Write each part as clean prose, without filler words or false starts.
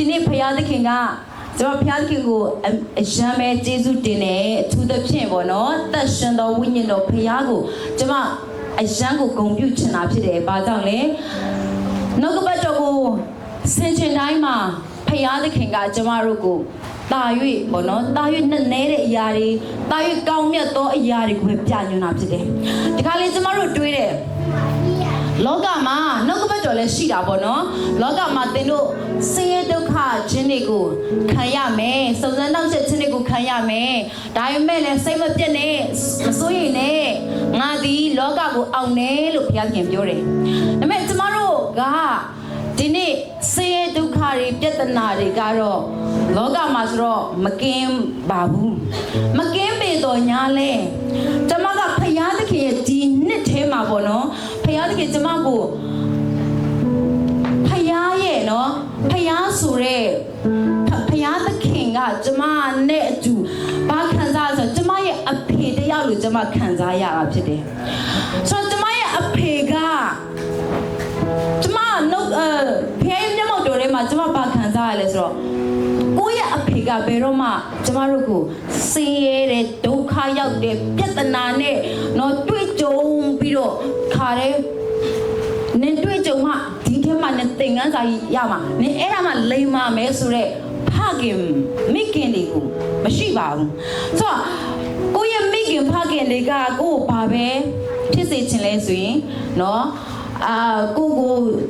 ဒီနေ့ဖခင်သခင်ကကျွန်တော်ဖခင်သခင်ကိုအယံမဲ့ကျေးဇူးတင်တယ်အထူးသဖြင့်ပေါ့နော်သက်ရှင်တော်ဝိညာဉ်တော်ဖခင်ကိုကျွန်မအယံကိုဂုဏ်ပြုချင်တာဖြစ်တယ်ဘာကြောင့်လဲနှုတ်ကပတ်တော်ကိုဆင်ခြင်တိုင်းမှာဖခင်သခင်ကကျွန်မတို့ကိုတာ၍ပေါ့နော်တာ၍နဲ့နဲတဲ့အရာတွေတာ၍ကောင်းမြတ်သောအရာတွေကိုပြညွှန်တာဖြစ်တယ်ဒီခါလေးကျွန်မတို့တွေးတယ်လောကမှာနှုတ်ကပတ်တော်လည်းရှိတာပေါ့နော်လောကမှာသင်တို့ဆင်းရဲဒုက္ခခြင်းတွေကိုခံရမယ်စုံစမ်းနှောက်ယှက်ခြင်းတွေကိုခံရမယ်ဒါပေမဲ့လည်းစိတ်မပြတ်နဲ့မစိုးရိမ်နဲ့ငါဒီလောကကိုအောင်တယ်လို့ဘုရားခင်ပြောတယ်ဒါပေမဲ့ကျမတို့ကဒီနေ့ဆင်းရဲဒုက္ခတွေပြဿနာတွေကတော့လောကမှာဆိုတော့မကင်းပါဘူးမကင်းပေတော့ညာလဲကျမကဖယားသခင်ရဲ့ဒီနှစ်ထဲမှာပေါ့နော်ဖယားသခင်ကျမကိုဖယားရဲ့နော်ဖယားဆိုတဲ့ဖယားသခင်ကကျမနဲ့အတူဘာခံစားဆိုကျမရဲ့အဖေတယောက်လိုကျမခံစားရတာဖြစ်တယ်ဆိုတော့ကျမရဲ့အဖေကကျမနှုတ်ဖယားရဲ့မျက်မှောက်တော်ထဲမှာကျမဘာခံစားရလဲဆိုတော့ကိုယ့်ရဲ့အဖေကဘယ်တော့မှကျမတို့ကိုဆင်းရဲတဲ့ဒုက္ခရောက်တဲ့ပြဿနာနဲ့တော့တွေ့ကြုံပြီးတော့ခါတဲ့နင်တွေ့ကြုံမှဒီထဲမှာနင်သင်ခန်းစာရမှာနင်အဲ့ဒါမှလိမ်မာမယ်ဆိုတော့ဖခင်မိခင်တွေကိုမရှိပါဘူးဆိုတော့ကိုယ့်ရဲ့မိခင်ဖခင်တွေကကိုယ့်ကိုဘာပဲဖြစ်စေချင်လဲဆိုရင်နော်ကို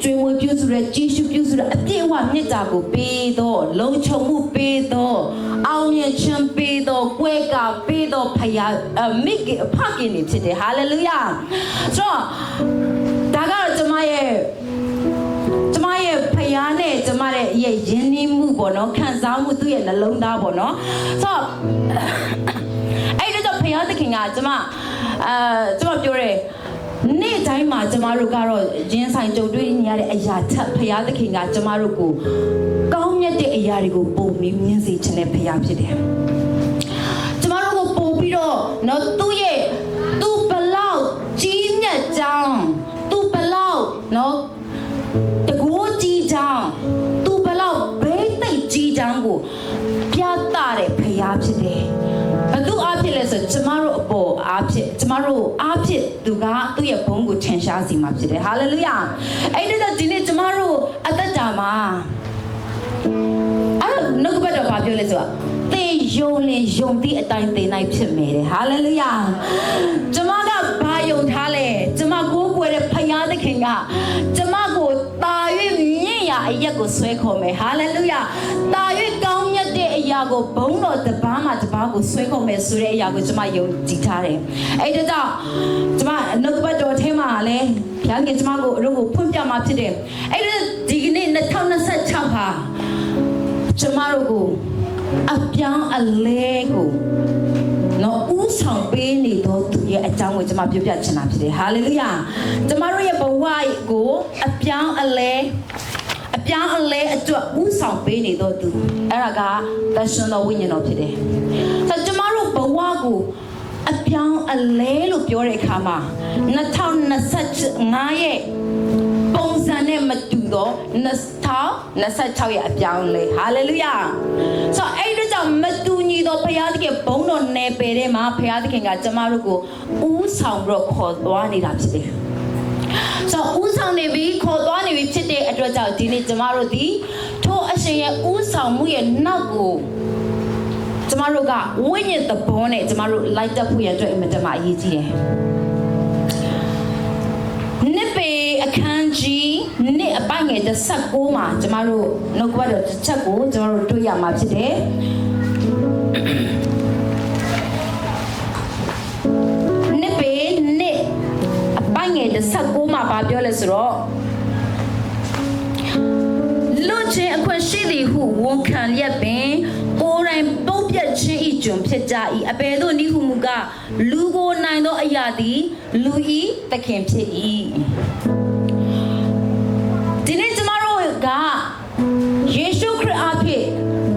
ကျွေးမွေးပြုစုတဲ့ကြီးစုပြုစုတဲ့အပြည့်အဝမြတ်တာကိုပေးတော့လုံခြုံမှုပေးတော့အောင်မြင်ခြင်းပေးတော့ကွဲကပေးတော့ဖခင်မိခင်ဖခင်နေဖြစ်တယ်ဟာလေလုယာဆိုတော့ဒါကတော့ကျမရဲ့ဖခင်နဲ့ကျမရဲ့ယဉ်ကျေးမှုပေါ့နော်ခံစားမှုသူ့ရဲ့နှလုံးသားပေါ့နော်ဆိုတော့အဲ့ဒါကြောင့်ဖခင်သခင်ကကျမပြောတယ်နေ့တိုင်းမှာကျမတို့ကတော့ရင်းဆိုင်ကြုံတွေ့နေရတဲ့အရာထက်ဖရာသခင်ကကျမတို့ကိုကောင်းမြတ်တဲ့အရာတွေကိုပုံပြီးမြင်စေခြင်းနဲ့ဖရာဖြစ်တယ်။ကျမတို့ကိုပို့ပြီးတော့နော်သူဘလောက်ကြီးမြတ်ကြောင်းသူဘလောက်နော်တကူကြီးကြောင်းသူဘလောက်ဘေးသိပ်ကြီးကြောင်းကိုပြသတဲ့ဖရာဖြစ်တယ်။ဘသူအားဖြစ်လဲဆိုကျမတို့အပေါ်အားဖြစ်ကျမတို့အားဖြစ်သူကသူ့ရဲ့ဘုန်းကိုထင်ရှားစီမှာဖြစ်တယ်ဟာလေလုယာအဲ့ဒါကြောင့်ဒီနေ့ကျမတို့အသက်တာမှာအဲ့နှုတ်ကပတ်တော်ဘာပြောလဲဆိုတော့သင်ယုံလင်ယုံသည့်အတိုင်းသင်နိုင်ဖြစ်မယ်တဲ့ဟာလေလုယာကျမကဘာယုံထားလဲကျမကိုးကွယ်တဲ့ဖခင်သခင်ကကျမကိုတာ၍မြင့်ရာအရက်ကိုဆွဲခေါ်မယ်ဟာလေလုယာတာ၍ကောင်းမြတ်တဲ့အရာကိုဘုန်းတော်တစ်ပါးမှတစ်ပါးကိုဆွဲခေါ်မယ်ဆိုတဲ့အရာကိုကျမယုံကြည်ထားတယ်အဲ့ဒါကြောင့်ကျမနှုတ်ကပတ်တော်ထဲမှာလည်းဘုရားခင်ကျမကိုအရုပ်ကိုဖွင့်ပြမှာဖြစ်တယ်အဲ့ဒါဒီကနေ့2026ဟာကျမတို့ကိုအပြောင်းအလဲကိုနော်ဦးဆောင်ပေးနေတော့သူရဲ့အကြောင်းကိုကျွန်မပြောပြချင်တာဖြစ်တယ်ဟာလေလုယာကျွန်မတို့ရဲ့ဘဝကိုအပြောင်းအလဲအတွက်ဦးဆောင်ပေးနေတော့သူအဲ့ဒါကသရှင်တော်ဝိညာဉ်တော်ဖြစ်တယ်ဆိုတော့ကျွန်မတို့ဘဝကိုအပြောင်းအလဲလို့ပြောတဲ့အခါမှာ2025ရဲ့ပုံစံနဲ့မတူတော့2026ရဲ့အပြောင်းလဲဟာလေလုယာဆိုတော့အဲ့ဒါကြောင့်မတူညီတော့ဘုရားသခင်ဘုန်းတော်နယ်ပယ်ထဲမှာဘုရားသခင်ကကျမတို့ကိုဦးဆောင်ပြီးတော့ခေါ်သွားနေတာဖြစ်တယ်ဆိုတော့ဦးဆောင်နေပြီခေါ်သွားနေပြီဖြစ်တဲ့အတွက်ကြောင့်ဒီနေ့ကျမတို့ဒီထိုအရှင်ရဲ့ဦးဆောင်မှုရဲ့နောက်ကိုကျမတို့ကဝိညာဉ်သဘောနဲ့ကျမတို့လိုက်တက်ဖို့ရအတွက်အင်မတန်မှအရေးကြီးတယ်နှစ်ပေအခန်းကြီးနှစ်အပိုင်းငယ်16မှာကျမတို့နှုတ်ကပတ်တော်တစ်ချက်ကိုကျမတို့တွေ့ရမှာဖြစ်တယ်နှစ်ပေနှစ်အပိုင်းငယ်16မှာပြောလဲဆိုတော့လွတ်ခြင်းအခွင့်ရှိသည်ဟုဝန်ခံလျက်ပင်ကိုယ်တိုင်ပုတ်ပြတ်ခြင်းဤကျွန်ဖြစ်ကြ၏အဘယ်သို့နည်းဟုမူကားလူကိုနိုင်သောအရာသည်လူဤသခင်ဖြစ်၏ဒီနေ့ကျမတို့ကယေရှုခရစ်အားဖြင့်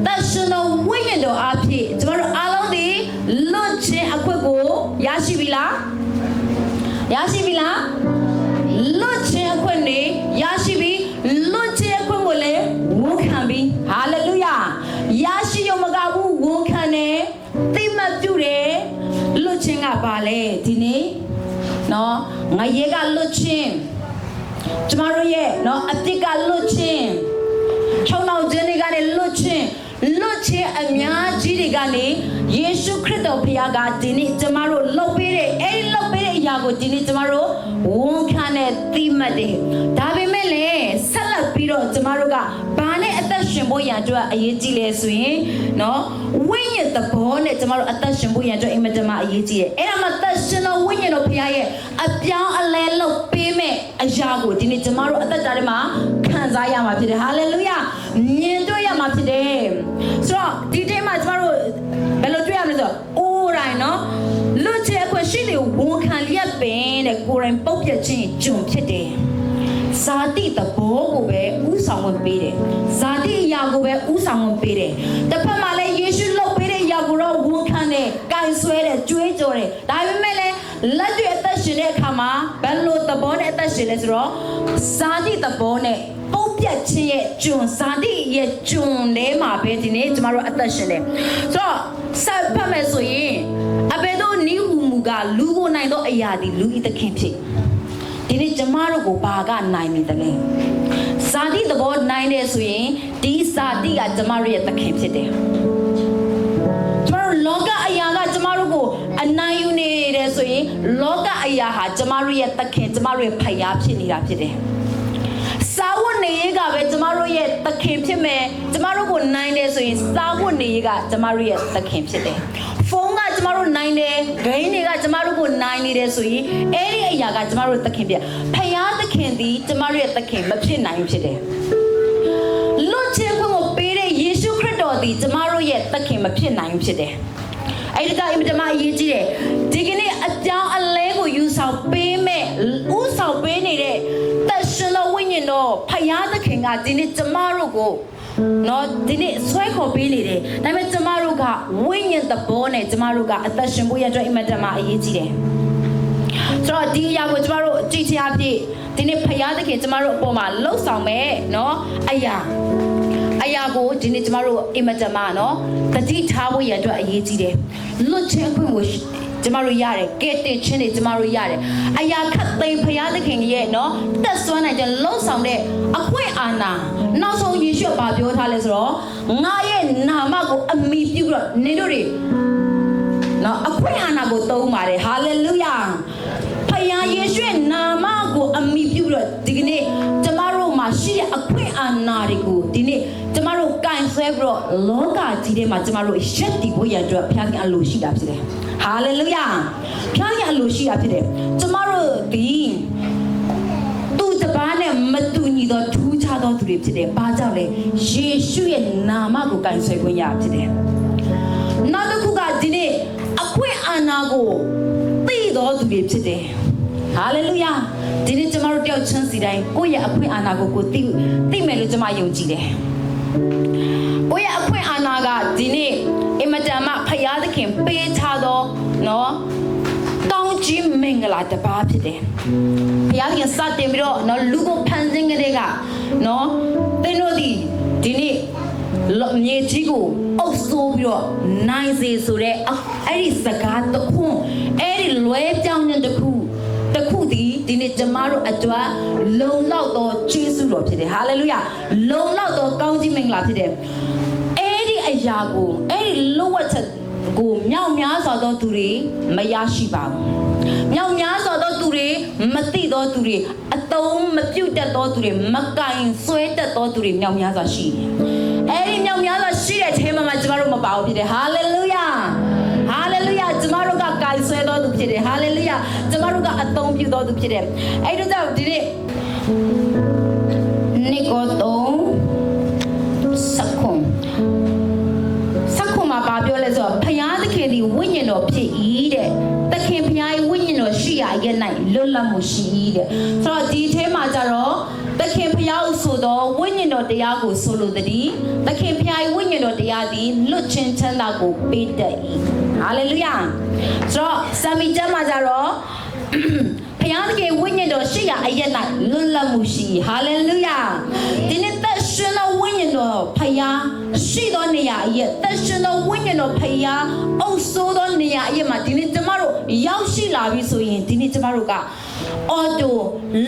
သရှင်တော်ဝိညာဉ်တော်အားဖြင့်ကျမတို့အားလုံးဒီလွတ်ခြင်းအခွင့်ကိုရရှိပြီလားလွတ်ခြင်းအခွင့်နေရရှိပြီလွတ်ခြင်းအခွင့်ကိုလည်းဝန်ခံပြီဟာ ပါလေဒီနေ့နော်ငရေကလွတ်ချင်းကျမတို့ရဲ့နော်အတိတ်ကလွတ်ချင်းချုံနောက်ခြင်းတွေကနေလွတ်ချင်းအများကြီးတွေကနေယေရှုခရစ်တော်ဘုရားကဒီနေ့ကျမတို့လှုပ်ပေးတဲ့အဲ့ဒီလှုပ်ပေးတဲ့အရာကိုဒီနေ့ကျမတို့ဝန်ခံနဲ့သိမှတ်တယ်ဒါပေမဲ့လည်းဆက်လက်ပြီးတော့ကျမတို့ကဘာနဲ့အသက်ရှင်ဖို့ရန်အတွက်အရေးကြီးလဲဆိုရင်နော်ဝိညာဉ်သဘောနဲ့ကျမတို့အသက်ရှင်ဖို့ရန်အတွက်အင်မတန်မှအရေးကြီးတယ်အဲ့ဒါမှသက်ရှင်တော်ဝိညာဉ်တော်ဘုရားရဲ့အပြောင်းအလဲလုပ်ပေးမဲ့အရာကိုဒီနေ့ကျမတို့အသက်တာထဲမှာခံစားရမှာဖြစ်တယ်ဟာလေလုယာမြင်တွေ့ရမှာဖြစ်တယ်ဆိုတော့ဒီတဲမှာကျမတို့ဘယ်လိုတွေ့ရမလဲဆိုတော့အိုးတိုင်းနော်လွတ်ချေအခွင့်ရှိတယ်ဝန်ခံလျက်ပင်တဲ့ကိုယ်တိုင်ပုတ်ပြခြင်းဂျုံဖြစ်တယ်ဇာတိသဘောကိုပဲဥဆောင်ဝင်ပေးတယ်ဇာတိအရာကိုပဲဥဆောင်ဝင်ပေးတယ်တစ်ဖက်မှာလည်းယေရှုလုပ်ပေးတဲ့အရာကိုတော့ဝန်ခံတယ်၊ကိုင်ဆွဲတယ်၊ကြွေးကြော်တယ်ဒါပေမဲ့လည်းလက်တွေ့အသက်ရှင်တဲ့အခါမှာဘယ်လိုသဘောနဲ့အသက်ရှင်လဲဆိုတော့ဇာတိသဘောနဲ့ပုတ်ပြခြင်းရဲ့ဂျုံဇာတိရဲ့ဂျုံထဲမှာပဲဒီနေ့ကျမတို့အသက်ရှင်တယ်ဆိုတော့ဆက်ဖတ်မယ်ဆိုရင်အဘယ်သို့နိဟုမူကလူကိုနိုင်သောအရာသည်လူဤသခင်ဖြစ်ဒီနေ့ကျမတို့ကိုဘာကနိုင်နေတယ်လဲဇာတိသဘောနိုင်တယ်ဆိုရင်ဒီဇာတိကကျမတို့ရဲ့သခင်ဖြစ်တယ်ကျမတို့လောကအရာကကျမတို့ကိုအနိုင်ယူနေတယ်ဆိုရင်လောကအရာဟာကျမတို့ရဲ့သခင်ကျမတို့ရဲ့ဖယားဖြစ်နေတာဖြစ်တယ်စာဝတ်နေရေးကပဲကျမတို့ရဲ့သခင်ဖြစ်မယ်ကျမတို့ကိုနိုင်တယ်ဆိုရင်စာဝတ်နေရေးကကျမတို့ရဲ့သခင်ဖြစ်တယ်ဖုန်းကကျမတို့နိုင်တယ်ဂိမ်းတွေကကျမတို့ကိုနိုင်နေတယ်ဆိုရင်အဲ့ဒီအရာကကျမတို့သခင်ဖြစ်ဖယားသခင်သည်ကျမတို့ရဲ့သခင်မဖြစ်နိုင်ဘူးဖြစ်တယ်လွတ်ခြင်းကိုပေးတဲ့ယေရှုခရစ်တော်သည်ကျမတို့ရဲ့သခင်မဖြစ်နိုင်ဘူးဖြစ်တယ်အဲ့ဒီကအင်မတန်အရေးကြီးတယ်ဒီကနေ့အကြောင်းအလဲကိုယူဆောင်ပေးမဲ့ဥဆောင်ပေးနေတဲ့သက်ရှင်သောဝိညာဉ်တော်ဖယားသခင်ကဒီနေ့ကျမတို့ကိုနော်ဒီနေ့ဆွဲခေါ်ပေးနေတယ်ဒါပေမဲ့ကျမတို့ကဝိညာဉ်သဘောနဲ့ကျမတို့ကအသက်ရှင်ဖို့ရတဲ့အင်မတန်အရေးကြီးတယ်ဆိုတော့ဒီအရာကိုကျမတို့ကြည့်ချအဖြစ်ဒီနေ့ဖယားသခင်ကျမတို့အပေါ်မှာလှုပ်ဆောင်မဲ့နော်အရာကိုဒီနေ့ကျမတို့အင်မတန်နော်တတိထားဖို့ရအတွက်အရေးကြီးတယ်လွတ်ချင်းခွင့်ကိုကျမတို့ရတယ်ကဲတင်ချင်းတွေကျမတို့ရတယ်အရာခတ်သိမ်းဖယားသခင်ရဲ့နော်တက်ဆွမ်းနိုင်တဲ့လှုပ်ဆောင်တဲ့အခွင့်အာဏာနောက်ဆုံးယေရှုဘာပြောထားလဲဆိုတော့ငါရဲ့နာမကိုအမိပြုပြီးတော့နေတို့တွေနော်အခွင့်အာဏာကိုသုံးပါတယ်ဟာလေလုယာဖယားယေရှုရဲ့နာမကိုအမိပြုပြီးတော့ဒီကနေ့ကျမတို့မှာရှိတဲ့အခွင့်အာဏာတွေကိုဒီနေ့ကျမတို့ကင်ဆယ်ပြီးတော့လောကကြီးထဲမှာကျမတို့ရက်တည်ဖို့ရအတွက်ဖခင်အလိုရှိတာဖြစ်တယ်ဟာလေလုယာဖခင်အလိုရှိတာဖြစ်တယ်ကျမတို့ဒီသူတပားနဲ့မတူညီသောထူးခြားသောသူတွေဖြစ်တယ်ဘာကြောင့်လဲယေရှုရဲ့နာမကိုကင်ဆယ်ခွင့်ရဖြစ်တယ်နောက်တစ်ခုကဒီနေ့အခွင့်အာဏာကိုသိသောသူတွေဖြစ်တယ်ဟာလေလုယာဒီနေ့ကျမတို့တယောက်ချင်းစီတိုင်းကိုယ့်ရဲ့အခွင့်အာဏာကိုသိမယ်လို့ကျမယုံကြည်တယ်ကိုယ့်ရဲ့အခွင့်အာဏာကဒီနေ့အင်မတန်မှဖယားသခင်ပေးထားသောနော်ကောင်းကြီးမင်္ဂလာတစ်ပါးဖြစ်တယ်ဖယားသခင်စတင်ပြီးတော့နော်လူကိုဖန်ဆင်းကြတဲ့ကနော်သင်တို့ဒီနေ့မြေကြီးကိုအုပ်ဆိုးပြီးတော့နိုင်စေဆိုတဲ့အဲ့ဒီစကားတစ်ခုအဲ့ဒီလွဲပြောင်းခြင်းတစ်ခုဒီနေ့ကျမတို့အတွက်လုံလောက်သောယေရှုတော်ဖြစ်တယ်ဟာလေလုယာလုံလောက်သောကောင်းကြီးမင်္ဂလာဖြစ်တယ်အဲ့ဒီအရာကိုအဲ့ဒီလောဝတ်ချက်ကိုမြောက်များစွာသောသူတွေမရရှိပါဘူးမြောက်များစွာသောသူတွေမသိသောသူတွေအတုံးမပြုတ်တတ်သောသူတွေမကင်ဆွဲတတ်သောသူတွေမြောက်များစွာရှိတယ်အဲ့ဒီမြောက်များစွာရှိတဲ့အချိန်မှာကျမတို့မပါဘူးဖြစ်တယ်ဟာလေလုယာဟာလေလုယာကျမတို့ကကိုင်ဆွဲတော်သူဖြစ်တယ်ဟာလေလုယာကျမတို့ကအသုံးပြုတော်သူဖြစ်တယ်အဲ့ဒါကြောင့်ဒီနေ့နိကောစက္ခုမှာပါပြောလဲဆိုတော့ဖယားသခင်ဒီဝိညာဉ်တော်ဖြစ်၏တဲ့သခင်ဖယားရဲ့ဝိညာဉ်တော်ရှိရာရဲ့၌လွတ်လပ်မှုရှိ၏တဲ့ဆိုတော့ဒီထဲမှာကျတော့သခင်ဖယားဟုဆိုတော့ဝိညာဉ်တော်တရားကိုဆိုလိုသည်သခင်ဖယားရဲ့ဝိညာဉ်တော်တရားသည်လွတ်ချင်းချမ်းသာကိုပေးတတ်၏ဟာလေလုယာဆိုတော့စာမီကျမ်းမှာကျတော့ဖယားသခင်ဝိညာဉ်တော်ရှိရာအရက်၌လွတ်လပ်မှုရှိဟာလေလုယာဒီနေ့သက်ရှ ရှင်သောဝိညာဉ်တော်ဖယားရှိသောနေရာအရက်သက်ရှင်သောဝိညာဉ်တော်ဖယားအုပ်စိုးသောနေရာအရက်မှာဒီနေ့ကျမတို့ရောက်ရှိလာပြီဆိုရင်ဒီနေ့ကျမတို့ကအော်တို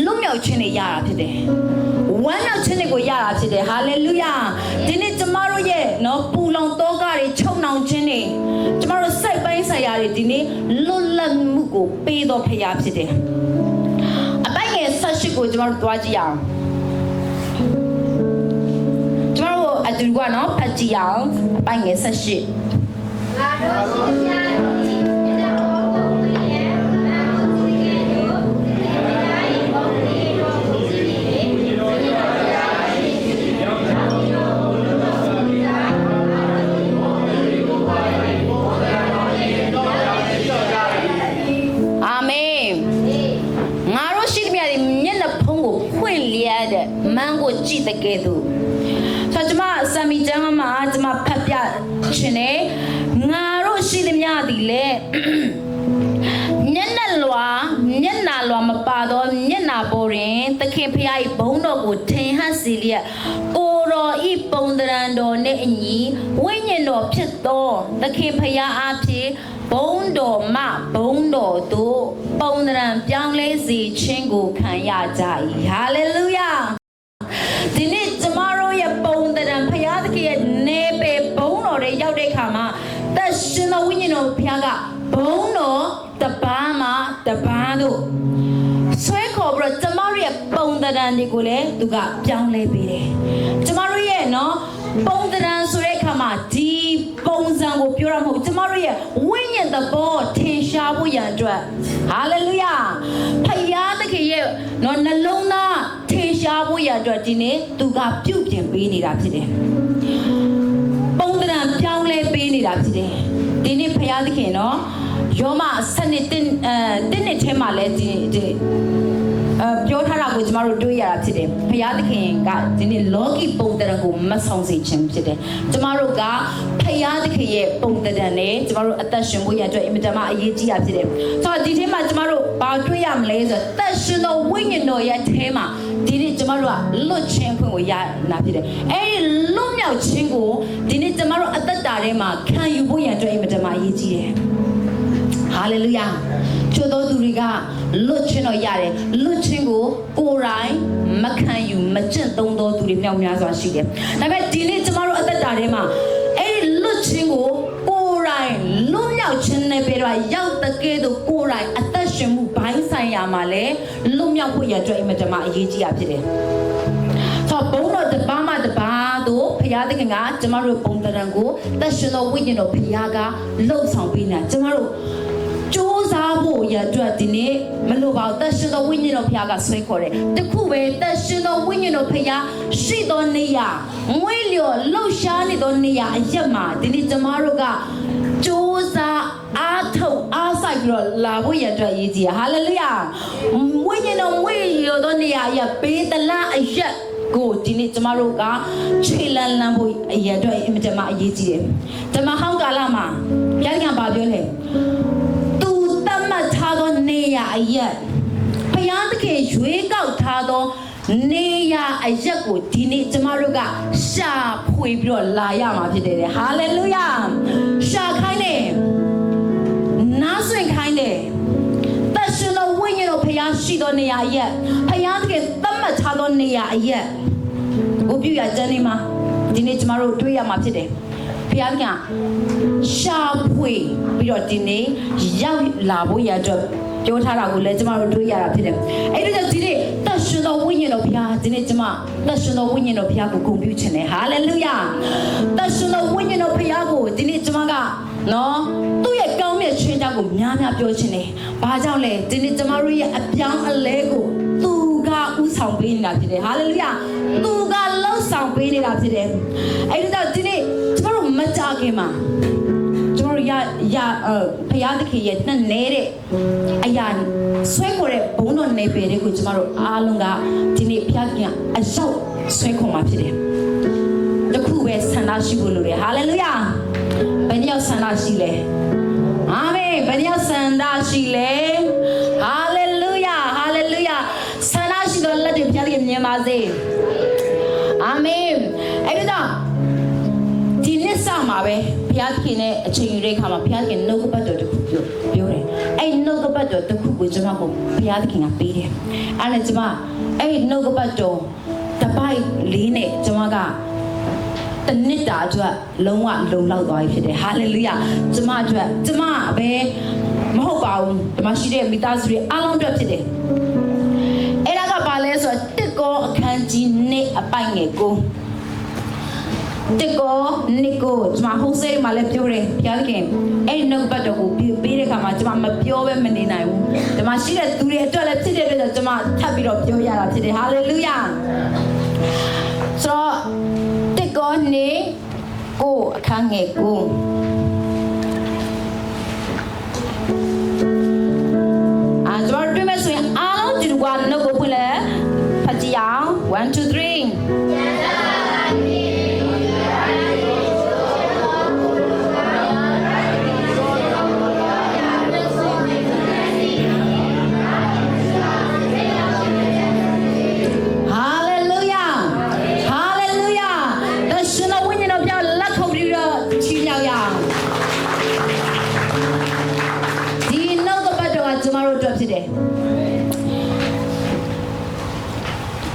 လွတ်မြောက်ခြင်းတွေရတာဖြစ်တယ်ဝမ်းမြောက်ခြင်းတွေကိုရတာဖြစ်တယ်ဟာလေလုယာဒီနေ့ကျမတို့ရဲ့နော်ပူလောင်တောကတွေချုံနှောင်ခြင်းတွေကျမတို့စိတ်ပိုင်းဆိုင်ရာတွေဒီနေ့လွတ်လပ်မှုကိုပေးတော်ဖယားဖြစ်တယ်အပိုင်ငယ်18ကိုကျမတို့တွားကြည့်အောင်ကျမတို့အတူကနော်ဖတ်ကြည့်အောင်အပိုင်ငယ်18ငါတို့ရှင်များတို့ဒီမြေတော်ကိုဝိညာဉ်နာမည်ကြီးတို့ဒီတရား၏ဘုံလေးတို့ကိုကြည့်ပြီးဒီတရား၏ဒီရောက်တာတို့တို့သာပြီးတာအာမင်ငါတို့ရှိသမျှဒီမျက်နှာဖုံးကိုဖွင့်လျက်တဲ့မန်းကိုကြည့်တဲ့ကဲ့သို့ဆိုတော့ကျမဆာမီကျမ်းမှာကျမဖတ်ပြရှင်နေငါတို့ရှိသမျှဒီလေမျက်နှာလွာမပါတော့မျက်နှာပေါ်တွင်သခင်ဖျား၏ဘုန်းတော်ကိုထင်ဟပ်စေလျက်ကိုတော်ဤပုံသဏ္ဍာန်တော်နှင့်အညီဝိညာဉ်တော်ဖြစ်သောသခင်ဖျားအားဖြင့်ဘုန်းတော်မှဘုန်းတော်တို့ပုံသဏ္ဍာန်ပြောင်းလဲစေခြင်းကိုခံရကြ၏ဟာလေလုယာဒီနေ့ကျမတို့ရဲ့ပုံသဏ္ဍာန်ဖျားသခင်ရဲ့နေပေဘုန်းတော်တွေရောက်တဲ့အခါမှာသက်ရှင်သောဝိညာဉ်တော်ဖျားကဘုန်းတော်တပားမှတပားတို့ဆွဲခေါ်ပြီးတော့ကျမတို့ရဲ့ပုံသဏ္ဍာန်တွေကိုလည်းသူကပြောင်းလဲပေးတယ်ကျမတို့ရဲ့နော်ပုံသဏ္ဍာန်ဆိုတဲ့အခါမှာဒီပုံစံကိုပြောရမဟုတ်ကျမတို့ရဲ့ဝိညာဉ်သဘောထင်ရှားဖို့ရန်အတွက်ဟာလေလုယာဖယားသခင်ရဲ့နော်နှလုံးသားထင်ရှားဖို့ရန်အတွက်ဒီနေ့သူကပြုပြင်ပေးနေတာဖြစ်တယ်ပုံသဏ္ဍာန်ပြောင်းလဲပေးနေတာဖြစ်တယ်ဒီနေ့ဖယားသခင်နော်ယောမ7နှစ်တင်းထဲမှာလဲဒီပြောထားတာကိုကျမတို့တွေ့ရတာဖြစ်တယ်ဘုရားသခင်ကဒီနေ့လောကီပုံသဏ္ဍာန်ကိုမဆောင်စေခြင်းဖြစ်တယ်ကျမတို့ကဘုရားသခင်ရဲ့ပုံသဏ္ဍာန်နဲ့ကျမတို့အသက်ရှင်ဖို့ရအတွက်အင်မတန်မှအရေးကြီးတာဖြစ်တယ်ဆိုတော့ဒီထဲမှာကျမတို့ဘာတွေ့ရမလဲဆိုတော့သက်ရှင်သောဝိညာဉ်တော်ရဲ့ထဲမှာဒီနေ့ကျမတို့ကလွတ်ခြင်းခွင့်ကိုရနာဖြစ်တယ်အဲဒီလွတ်မြောက်ခြင်းကိုဒီနေ့ကျမတို့အသက်တာထဲမှာခံယူဖို့ရအတွက်အင်မတန်မှအရေးကြီးတယ်ဟာလေလုယာချို့သောသူတွေကလွတ်ခြင်းတော့ရတယ်လွတ်ခြင်းကိုကိုယ်တိုင်မခံယူမကျင့်သုံးသောသူတွေမြောက်များစွာရှိတယ်ဒါပေမဲ့ဒီနေ့ကျမတို့အသက်တာထဲမှာအဲ့ဒီလွတ်ခြင်းကိုကိုယ်တိုင်လွတ်မြောက်ခြင်းနဲ့ပဲတော့ရောက်တဲ့ကဲ့သို့ကိုယ်တိုင်အသက်ရှင်မှုဘိုင်းဆိုင်ရာမှာလည်းလွတ်မြောက်ဖို့ရအတွက်အင်မတန်မှအရေးကြီးတာဖြစ်တယ်ဆိုတော့ဘုန်းတော်တပါးမှတပါးတို့ဘုရားသခင်ကကျမတို့ပုံသဏ္ဍာန်ကိုသက်ရှင်သောဝိညာဉ်တော်ဘုရားကလှုပ်ဆောင်ပေးနေတာကျမတို့ကြိုးစားဖို့ရအတွက်ဒီနေ့မလိုပါဘူးသက်ရှင်သောဝိညာဉ်တော်ဘုရားကဆွဲခေါ်တယ်တခုပဲသက်ရှင်သောဝိညာဉ်တော်ဘုရားရှိသောနေရာငွေလျော်လှုပ်ရှားနေသောနေရာအရက်မှာဒီနေ့ကျမတို့ကကြိုးစားအားထုတ်အားစိုက်ပြီးတော့လာဖို့ရအတွက်ရည်ကြီးဟာလေလုယာဝိညာဉ်တော်ငွေလျော်သောနေရာအရက်ပေးတလားအရက်ကိုဒီနေ့ကျမတို့ကခြေလန်းလန်းဖို့အရက်အတွက်အင်မတန်မှအရေးကြီးတယ်ဓမ္မဟောင်းကာလမှာဘုရားကဘာပြောလဲထားသောနေရာအရက်ဘုရားသခင်ရွေးကောက်ထားသောနေရာအရက်ကိုဒီနေ့ကျမတို့ကရှာဖွေပြီးတော့လာရမှာဖြစ်တယ်ဟာလေလုယာရှာခိုင်းတယ်နားဆွင့်ခိုင်းတယ်သက်ရှင်သောဝိညာဉ်တော်ဘုရားရှိသောနေရာအရက်ဘုရားသခင်သတ်မှတ်ထားသောနေရာအရက်ကိုပြုရကျမ်းနေမှာဒီနေ့ကျမတို့တွေ့ရမှာဖြစ်တယ်ဘုရားကရှာဖွေပြီးတော့ဒီနေ့ရောက်လာဖို့ရအတွက်ပြောထားတာကိုလည်းကျမတို့တွေ့ရတာဖြစ်တယ်အဲ့ဒါကြောင့်ဒီနေ့သက်ရှင်သောဝိညာဉ်တော်ဘုရားဒီနေ့ကျမသက်ရှင်သောဝိညာဉ်တော်ဘုရားကိုဂုဏ်ပြုခြင်းနဲ့ဟာလေလုယာသက်ရှင်သောဝိညာဉ်တော်ဘုရားကိုဒီနေ့ကျမကနော်သူ့ရဲ့ကောင်းမြတ်ခြင်းကြောင့်ကိုများများပြောခြင်းနဲ့ဘာကြောင့်လဲဒီနေ့ကျမတို့ရဲ့အပြောင်းအလဲကိုသူကဥဆောင်ပေးနေတာဖြစ်တယ်ဟာလေလုယာသူကလှုပ်ဆောင်ပေးနေတာဖြစ်တယ်အဲ့ဒါကြောင့်ဒီနေ့ကျမတို့မကြခင်မှာကျမတို့ဘုရားသခင်ရဲ့နှက်နေတဲ့အရာဆွဲခေါ်တဲ့ဘုန်းတော်နယ်ပယ်တွေကိုကျမတို့အားလုံးကဒီနေ့ဘုရားကအရောက်ဆွဲခေါ်မှာဖြစ်တယ်တခုပဲဆန္ဒရှိဖို့လိုတယ်ဟာလေလုယာဘယ်နှယောက်ဆန္ဒရှိလဲအာမင်ဘယ်နှယောက်ဆန္ဒရှိလဲဟာလေလုယာဟာလေလုယာဆန္ဒရှိတော့လက်တွေဘုရားသခင်မြင်ပါစေအာမင် မှာပဲဘုရားသခင်နဲ့အချိန်ယူတဲ့အခါမှာဘုရားသခင်နှုတ်ကပတ်တော်တစ်ခုပြောတယ်အဲ့နှုတ်ကပတ်တော်တစ်ခုကိုကျွန်မကိုဘုရားသခင်ကပေးတယ်အဲ့ဒါကျွန်မအဲ့နှုတ်ကပတ်တော်တစ်ပိုက်လေးနဲ့ကျွန်မကတနစ်တာအတွက်လုံးဝလုံလောက်သွားပြီဖြစ်တယ်ဟာလေလုယာကျွန်မအတွက်ကျွန်မပဲမဟုတ်ပါဘူးဒီမှာရှိတဲ့မိသားစုတွေအားလုံးအတွက်ဖြစ်တယ်အဲ့ဒါကဘာလဲဆိုတော့တစ်ကောအခန်းကြီးနှစ်အပိုင်ငယ်ကိုတစ်ကောနှစ်ကိုကျွန်မဟိုးစိတ်မှာလည်းပြောတယ်ဘုရားခင်အဲ့နှုတ်ပတ်တော်ကိုပေးတဲ့အခါမှာကျွန်မမပြောဘဲမနေနိုင်ဘူးဒီမှာရှိတဲ့သူတွေအတွက်လည်းဖြစ်တဲ့အတွက်ကျွန်မထပ်ပြီးတော့ပြောရတာဖြစ်တယ်ဟာလေလုယာဆိုတော့တစ်ကောနှစ်ကိုအခန်းငယ်ကိုကျွန်တော်တွေ့မဲ့ဆိုရင်အားလုံးဒီကွာနှုတ်ကိုဖွင့်လဲဖတ်ကြည့်အောင်1 2 3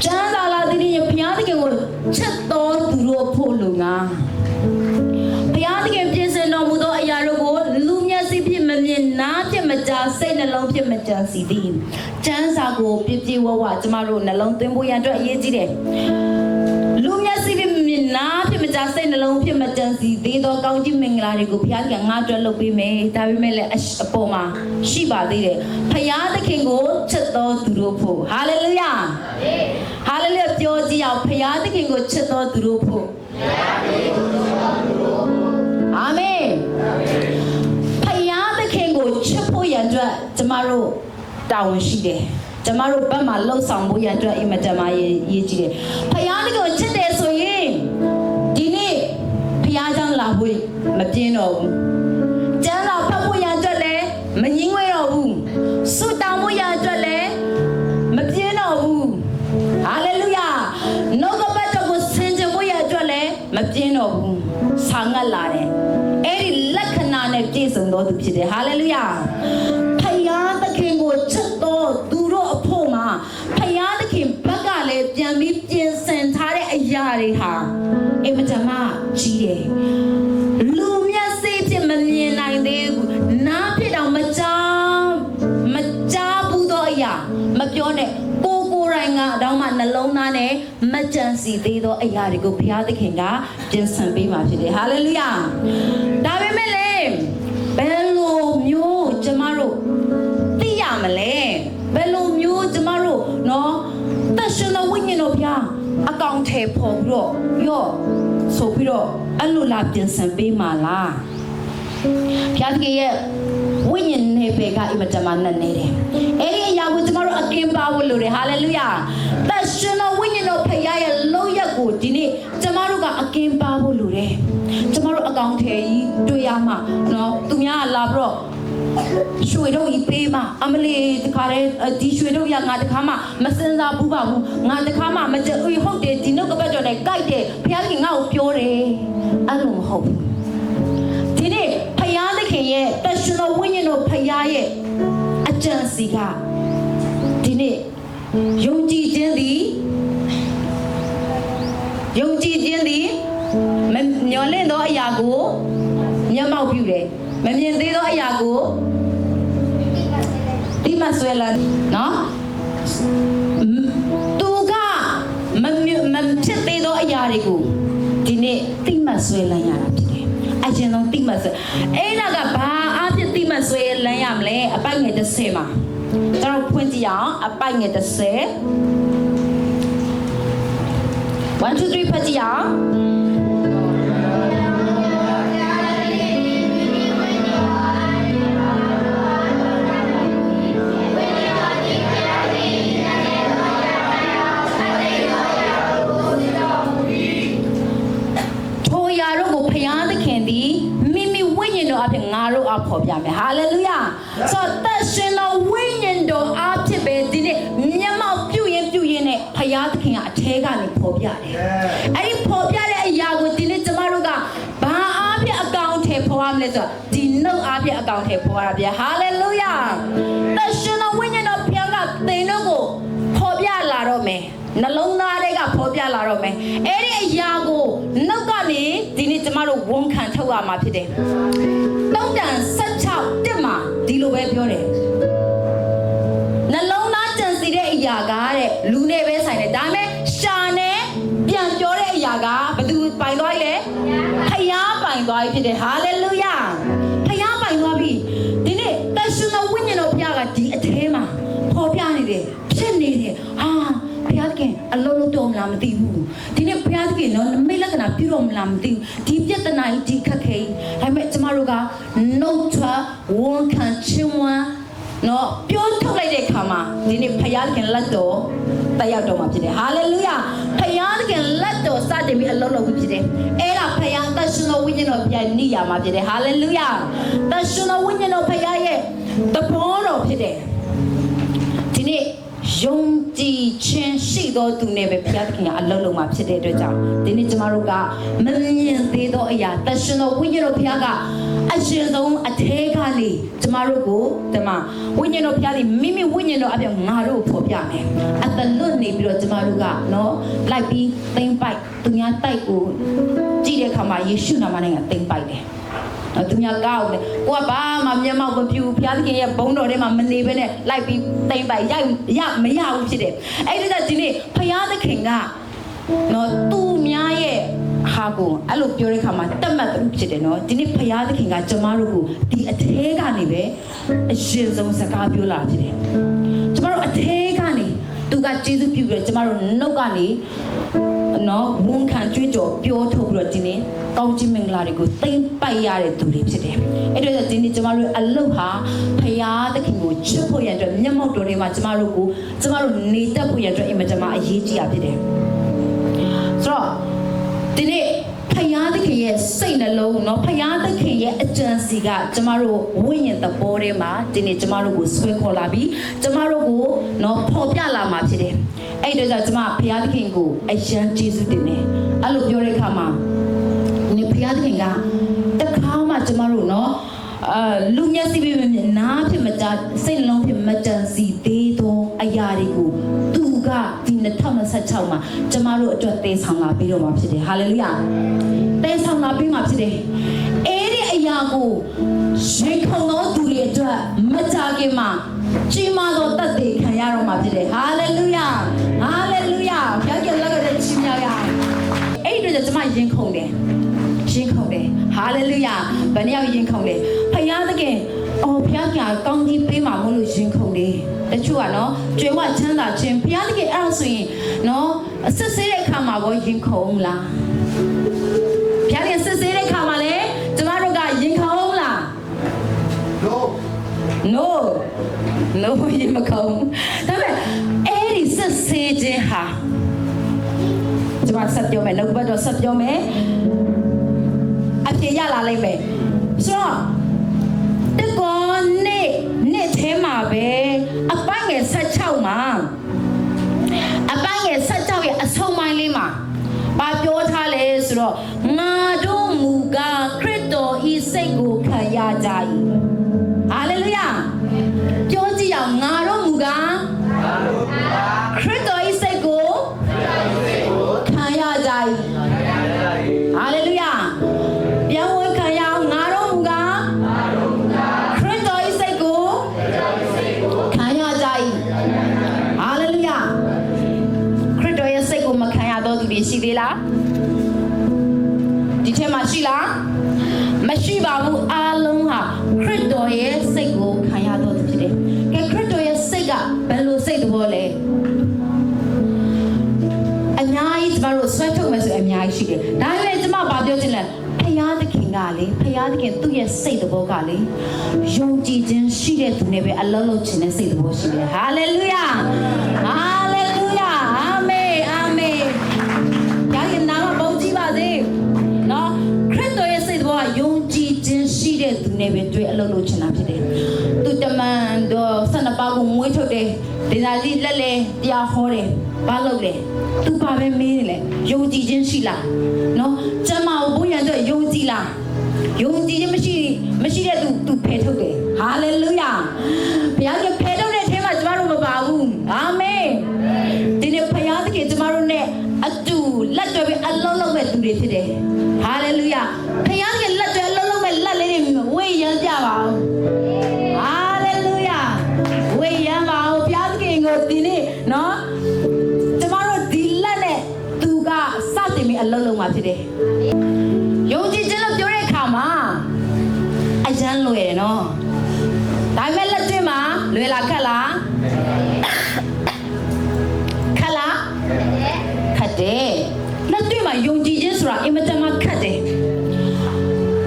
ကျမ်းစာလာတဲ့ဘုရားသခင်ကိုချက်တော်သူတို့ဖို့လုံငါဘုရားသခင်ပြင်ဆင်တော်မူသောအရာတို့ကိုလူမျက်စိဖြင့်မမြင်နားဖြင့်မကြားစိတ်နှလုံးဖြင့်မကြံစီသည်ကျမ်းစာကိုပြည့်ပြည့်ဝဝကျမတို့နှလုံးသွင်းဖို့ရန်အတွက်အရေးကြီးတယ်လူမျက်စိဖြင့်မမြင်နားဖြင့်မကြားစိတ်နှလုံးဖြင့်မကြံစီသေးသောကောင်းကြီးမင်္ဂလာတွေကိုဘုရားသခင်ငါအတွက်လုပ်ပေးမယ်ဒါပေမဲ့လည်းအပေါ်မှာရှိပါသေးတယ်ဘုရားသခင်ကိုချက်တော်သူတို့ဖို့ဟာလေလုယာဟာလေလုယာပြောကြည့်အောင်ဘုရားသခင်ကိုချက်တော်သူတို့ဖို့အာမင်ဘုရားသခင်ကိုချက်ဖို့ရန်အတွက်ကျမတို့တာဝန်ရှိတယ်ကျမတို့ဘက်မှာလှုပ်ဆောင်ဖို့ရန်အတွက်အင်မတန်မှရေးကြည့်တယ်ဘုရားသခင်ကိုချက်တယ်ဆိုရင်ဒီနေ့ဘုရားကြောင့်လာဖို့မပြင်းတော့ဘူးကျမ်းစာဖတ်ဖို့ရန်အတွက်လည်းမငြင်းငွေတော့ဘူးဆုတောင်းဖို့ရန်အတွက်လည်းမပြင်းတော့ဘူးဟာလေလုယာနှုတ်ကပတ်တော်ကိုဆင်ခြင်ဖို့ရန်အတွက်လည်းမပြင်းတော့ဘူးဆာငတ်လာတယ်အဲ့ဒီလက္ခဏာနဲ့ပြည့်စုံတော်သူဖြစ်တယ်ဟာလေလုယာဖယားသခင်ကိုချက်တော်သူတို့အဖို့မှာဖယားသခင်ဘက်ကလည်းပြန်ပြီးပြင်ဆင်ထားတဲ့အရာတွေဟာအင်မတန်မှကြီးတယ်လူမျက်စိဖြင့်မမြင်နိုင်သေးဘူးနားဖြစ်တော့မကြားဘူးသောအရာမပြောနဲ့ကိုယ်တိုင်ကတော့မှနှလုံးသားနဲ့မကြံစီသေးသောအရာတွေကိုဘုရားသခင်ကပြင်ဆင်ပေးမှာဖြစ်တယ်ဟာလေလုယာဒါပေမဲ့လေဘယ်လိုမျိုးကျမတို့သိရမလဲဘယ်လိုမျိုးကျမတို့နော်တရှင်တော်ဝိညာဉ်တော်ဘုရားအကောင့်ထဲပေါ်ပြီးတော့ရော့ဆိုပြီးတော့အဲ့လိုလာပြင်ဆင်ပေးမှာလားဘုရားသခင်ရဲ့ဝိညာဉ်နဲ့ပဲကအင်မတန်မှနဲ့နေတယ်အဲ့ဒီအရာကိုကျမတို့အကင်းပါဖို့လိုတယ်ဟာလေလုယာတရှင်တော်ဝိညာဉ်တော်ဖခင်ရဲ့လောက်ရက်ကိုဒီနေ့ကျမတို့ကအကင်းပါဖို့လိုတယ်ကျမတို့အကောင့်ထဲကြီးတွေ့ရမှာနော်သူများလာပြီးတော့ရွှေတို့ကြီးပေးမှာအမလီတခါတည်းဒီရွှေတို့ရငါတခါမှမစင်စားဘူးပါဘူးငါတခါမှမကြည့်ဟုတ်တယ်ဒီနှုတ်ကပတ်တော်နဲ့ကြိုက်တယ်ဘုရားခင်ငါ့ကိုပြောတယ်အဲ့လိုမဟုတ်ဘူးဒီနေ့ဘုရားသခင်ရဲ့တရှင်တော်ဝိညာဉ်တော်ဘုရားရဲ့အကြံစီကဒီနေ့ယုံကြည်ခြင်းသည်မမျော်လင့်သောအရာကိုမျက်မှောက်ပြုတယ်မမြင်သေးသောအရာကိုဒီမှာဆွဲလာနော်သူကမဖြစ်သေးသောအရာတွေကိုဒီနေ့တိမှတ်ဆွဲလန်းရတာဖြစ်တယ်အရင်ဆုံးတိမှတ်ဆွဲအဲ့ဒါကဘာအဖြစ်တိမှတ်ဆွဲလန်းရမလဲအပိုက်ငယ်30မှာကျွန်တော်ဖွင့်ကြည့်အောင်အပိုက်ငယ်30 1 2 3ဖတ်ကြည့်အောင်အဖြစ်ငါတို့အဖော်ပြမယ်ဟာလေလုယာဆိုတော့တရှင်တော်ဝိညာဉ်တော်အဖြစ်ပဲဒီနေ့မျက်မှောက်ပြုရင်နဲ့ဖယားသခင်ကအထဲကနေဖော်ပြတယ်အဲ့ဒီဖော်ပြတဲ့အရာကိုဒီနေ့ကျမတို့ကဘာအဖြ ရမလဲဆိုတော့ဒီနှုတ်အားဖြင့်အကောင့်ထဲပေါ်ရတာဗျာဟာလေလုယာတရှင်တော်ဝိညာဉ်တော်ဘုရားကသင်တို့ကိုပေါ်ပြလာတော့မယ်နှလုံးသားတွေကပေါ်ပြလာတော့မယ်အဲ့ဒီအရာကိုနှုတ်ကနေဒီနေ့ကျမတို့ဝန်ခံထုတ်ရမှာဖြစ်တယ်တုံးတန်16တက်မှာဒီလိုပဲပြောတယ်နှလုံးသားကြံစီတဲ့အရာကတဲ့လူနဲ့ပဲဆိုင်တယ်ဒါပေမဲ့ရှာနဲ့ပြန်ပြောတဲ့အရာကဘယ်သူပိုင်သွားလဲဖယားပိုင်သွားပြီဖြစ်တယ်ဟာလေလုယာဖယားပိုင်သွားပြီဒီနေ့တရှင်တော်ဝိညာဉ်တော်ဘုရားကဒီအထဲမှာပေါ်ပြနေတယ်ဖြစ်နေတယ်ဟာဘုရားသခင်အလုံးလုံးတော်မလားမသိဘူးဒီနေ့ဘုရားသခင်နော်မိတ်လက္ခဏာပြုတော်မလားမသိဘူးဒီပြဿနာကြီးဒီခက်ခဲဒါပေမဲ့ကျမတို့ကနှုတ်ထွက်ဝန်ခံခြင်းဝမ်းနော်ပြောထုတ်လိုက်တဲ့အခါမှာဒီနေ့ဘုရားသခင်လက်တော်တက်ရောက်တော်မှာဖြစ်တယ်ဟာလေလုယာဘုရားသခင်လက်တော်စတင်ပြီးအလုံးလုံးဖြစ်တယ်အဲ့ဒါဘုရားတရှင်တော်ဝိညာဉ်တော်ပြန်နိယာမှာဖြစ်တယ်ဟာလေလုယာတရှင်တော်ဝိညာဉ်တော်ဘုရားရဲ့တဘောတော်ဖြစ်တယ်ဒီနေ့ယုံကြည်ခြင်းရှိသောသူနဲ့ပဲဘုရားသခင်ကအလုံးလုံးမှာဖြစ်တဲ့အတွက်ကြောင့်ဒီနေ့ကျမတို့ကမမြင်သေးသောအရာတရှင်တော်ဝိညာဉ်တော်ဘုရားကအရှင်ဆုံးအထဲကနေကျမတို့ကိုဒီမှာဝိညာဉ်တော်ဘုရားဒီမိမိဝိညာဉ်တော်အပြင်ငါတို့ကိုဖော်ပြမယ်အတလွတ်နေပြီးတော့ကျမတို့ကနော်လိုက်ပြီးသိမ့်ပိုက်သူများတိုက်ကိုကြည့်တဲ့အခါမှာယေရှုနာမနဲ့ကသိမ့်ပိုက်တယ်သူများကောက်တယ်ကိုကဘာမှမျက်မှောက်မပြူဘုရားသခင်ရဲ့ဘုန်းတော်ထဲမှာမနေဘဲနဲ့လိုက်ပြီးတိမ်ပိုက်ရမရဘူးဖြစ်တယ်အဲ့ဒါကြောင့်ဒီနေ့ဘုရားသခင်ကနော်သူများရဲ့ဟာကိုအဲ့လိုပြောတဲ့ခါမှာတတ်မှတ်သူဖြစ်တယ်နော်ဒီနေ့ဘုရားသခင်ကကျမတို့ကိုဒီအထဲကနေပဲအရှင်ဆုံးစကားပြောလာဖြစ်တယ်ကျမတို့အထဲကနေသူကကျေးဇူးပြုပြီးတော့ကျမတို့နှုတ်ကနေနော်ဝန်ခံကြွေးကြော်ပြောထုတ်ပြီးတော့ဒီနေ့ကောင်းခြင်းမင်္ဂလာတွေကိုသိမ့်ပိုက်ရတဲ့သူတွေဖြစ်တယ်အဲ့ဒါကြောင့်ဒီနေ့ကျမတို့အလုပ်ဟာဖရာသခင်ကိုချစ်ဖို့ရတဲ့မျက်မှောက်တော်တွေမှာကျမတို့နေတတ်ဖို့ရတဲ့အင်မတန်အရေးကြီးတာဖြစ်တယ်ဆိုတော့ဒီနေ့ဖရာသခင်ရဲ့စိတ်နှလုံးနော်ဖရာသခင်ရဲ့အကြံစီကကျမတို့ဝိညာဉ်သဘောထဲမှာဒီနေ့ကျမတို့ကိုဆွဲခေါ်လာပြီးကျမတို့ကိုနော်ပေါ်ပြလာမှာဖြစ်တယ်အဲ့ဒါကြောင့်ကျမဘုရားသခင်ကိုအယံကျေးဇူးတင်တယ်အဲ့လိုပြောတဲ့အခါမှာဒီဘုရားသခင်ကတခါမှကျမတို့နော်လူမျက်စိပြည့်နားဖြစ်မကြစိတ်လုံးဖြစ်မကြံစီသေးသောအရာတွေကိုသူကဒီ2026မှာကျမတို့အတွက်တည်ဆောင်လာပြီးတော့မှာဖြစ်တယ်ဟာလေလုယာတည်ဆောင်လာပြီးမှာဖြစ်တယ်အဲ့ဒီအရာကိုရှင်ခုံသောသူတွေအတွက်မကြခင်မှာကြီးမားသောတတ်သိခံရတော့မှာဖြစ်တယ်ဟာလေလုယာဟာလေလုယာဘုရားရဲ့လက်ကတဲ့ချီးမြှောက်ရအဲ့ဒီတော့ကျွန်မရင်ခုန်တယ်ဟာလေလုယာဘယ်နှယောက်ရင်ခုန်တယ်ဖယားသခင်အော်ဘုရားကကောင်းကြီးပေးမှာမို့လို့ရင်ခုန်တယ်တချို့ကနော်ကြွယ်ဝချမ်းသာခြင်းဘုရားသခင်အဲ့ဒါဆိုရင်နော်စစ်ဆေးတဲ့အခါမှာကိုရင်ခုန်လားဘုရားသခင်စစ်ဆေးတဲ့အခါမှာလေကျမတို့ကရင်ခုန်လား no ရင်မခုန်ဒါပေမဲ့အဲ့ဒီစစ်ဆေးခြင်းဟာကျမဆက်ပြောမယ်နောက်ဘက်တော့ဆက်ပြောမယ်အပြေရလာလိမ့်မယ်ဆိုတော့တကောနေ့ထဲမှာပဲအပိုင်းငယ်16မှာအပိုင်းငယ်16ရဲ့အဆုံးပိုင်းလေးမှာဘာပြောထားလဲဆိုတော့ငါတို့မူကားခရစ်တော်ဤစိတ်ကိုခံရကြ၏ဟာလေလုယာပြောကြည့်အောင်ငါတို့မူကားခရစ်တော်ဤစိတ်ကိုခံရကြ၏ဟာလေလုယာပြန်ဝင်ခံရအောင်ငါတို့မူကားခရစ်တော်ဤစိတ်ကိုခံရကြ၏ဟာလေလုယာခရစ်တော်ရဲ့စိတ်ကိုမခံရတော့သူတွေရှိသေးလားဒီထဲမှာရှိလားမရှိပါဘူးအားလုံးဟာခရစ်တော်ရဲ့စိတ်ကိုခံရတော့သူဖြစ်တယ်ကဲခရစ်တော်ရဲ့စိတ်ကဘယ်လိုစိတ်သဘောလဲအများကြီးကျမတို့ဆွဲထုတ်မယ်ဆိုအများကြီးရှိတယ်ဒါပေမဲ့ကျမဘာပြောချင်လဲဖယားသခင်ကလေဖယားသခင်သူ့ရဲ့စိတ်သဘောကလေယုံကြည်ခြင်းရှိတဲ့သူနဲ့ပဲအလုံးလုံးခြင်းနဲ့စိတ်သဘောရှိတယ်ဟာလေလုယာဟာလေလုယာအာမင်အာမင်ယာရဲ့နာမဘုန်းကြီးပါစေနော်ခရစ်တော်ရဲ့စိတ်သဘောကယုံကြည်ခြင်းရှိတဲ့သူနဲ့ပဲတွေ့အလုံးလုံးခြင်းတာဖြစ်တယ်သူတမန်တော်12ပါးကိုမွေးထုတ်တယ်ဒေသကြီးလက်လဲတရားဟောတယ်ဘာလုပ်လဲသူဘာပဲမေးနေလဲယုံကြည်ခြင်းရှိလားနော်ကျမကိုဘုရားတို့ယုံကြည်လား ယုံကြည်ခြင်းမရှိတဲ့သူဖယ်ထုတ်တယ်ဟာလေလုယာဘုရားကဖယ်ထုတ်တဲ့အထဲမှာကျမတို့မပါဘူးအာမင်ဒီနေ့ဘုရားသခင်ကျမတို့နဲ့အတူလက်တွဲပြီးအလုံးလုံးမဲ့သူတွေဖြစ်တယ်ဟာလေလုယာဘုရားကလက်တွဲအလုံးလုံးမဲ့လက်လေးတွေဝေရမ်းကြပါအောင်ဟာလေလုယာဝေရမ်းပါအောင်ဘုရားသခင်ကိုဒီနေ့နော်ကျမတို့ဒီလက်နဲ့သူကစတင်ပြီးအလုံးလုံးမှာဖြစ်တယ်ယုံကြည်ခြင်းလို့ပြောတဲ့အခါမှာအရန်လွယ်တယ်နော်ဒါပေမဲ့လက်တွေ့မှာလွယ်လားခက်လားခက်လားခက်တယ်လက်တွေ့မှာယုံကြည်ခြင်းဆိုတာအင်မတန်မှခက်တယ်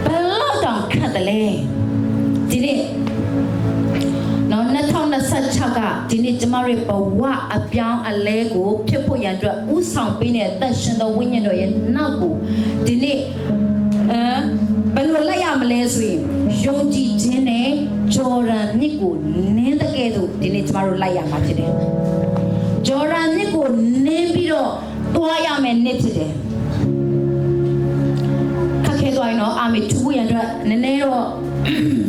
ဘယ်လောက်တောင်ခက်တယ်လဲဒီနေ့နော်2026ကဒီနေ့ကျမတို့ဘဝအပြောင်းအလဲကိုဖြစ်ဖို့ရန်အတွက်ဥဆောင်ပေးနေတဲ့သက်ရှင်သောဝိညာဉ်တော်ရဲ့နောက်ကိုဒီနေ့ဘယ်လိုလိုက်ရမလဲဆိုရင်ယုံကြည်ခြင်းနဲ့ဂျော်ဒန်မြစ်ကိုနင်းတဲ့ကဲ့သို့ဒီနေ့ကျမတို့လိုက်ရမှာဖြစ်တယ်ဂျော်ဒန်မြစ်ကိုနင်းပြီးတော့တွားရမယ်နေ့ဖြစ်တယ်ခက်ခဲသွားရင်တော့အာမေထူရန်အတွက်နည်းနည်းတော့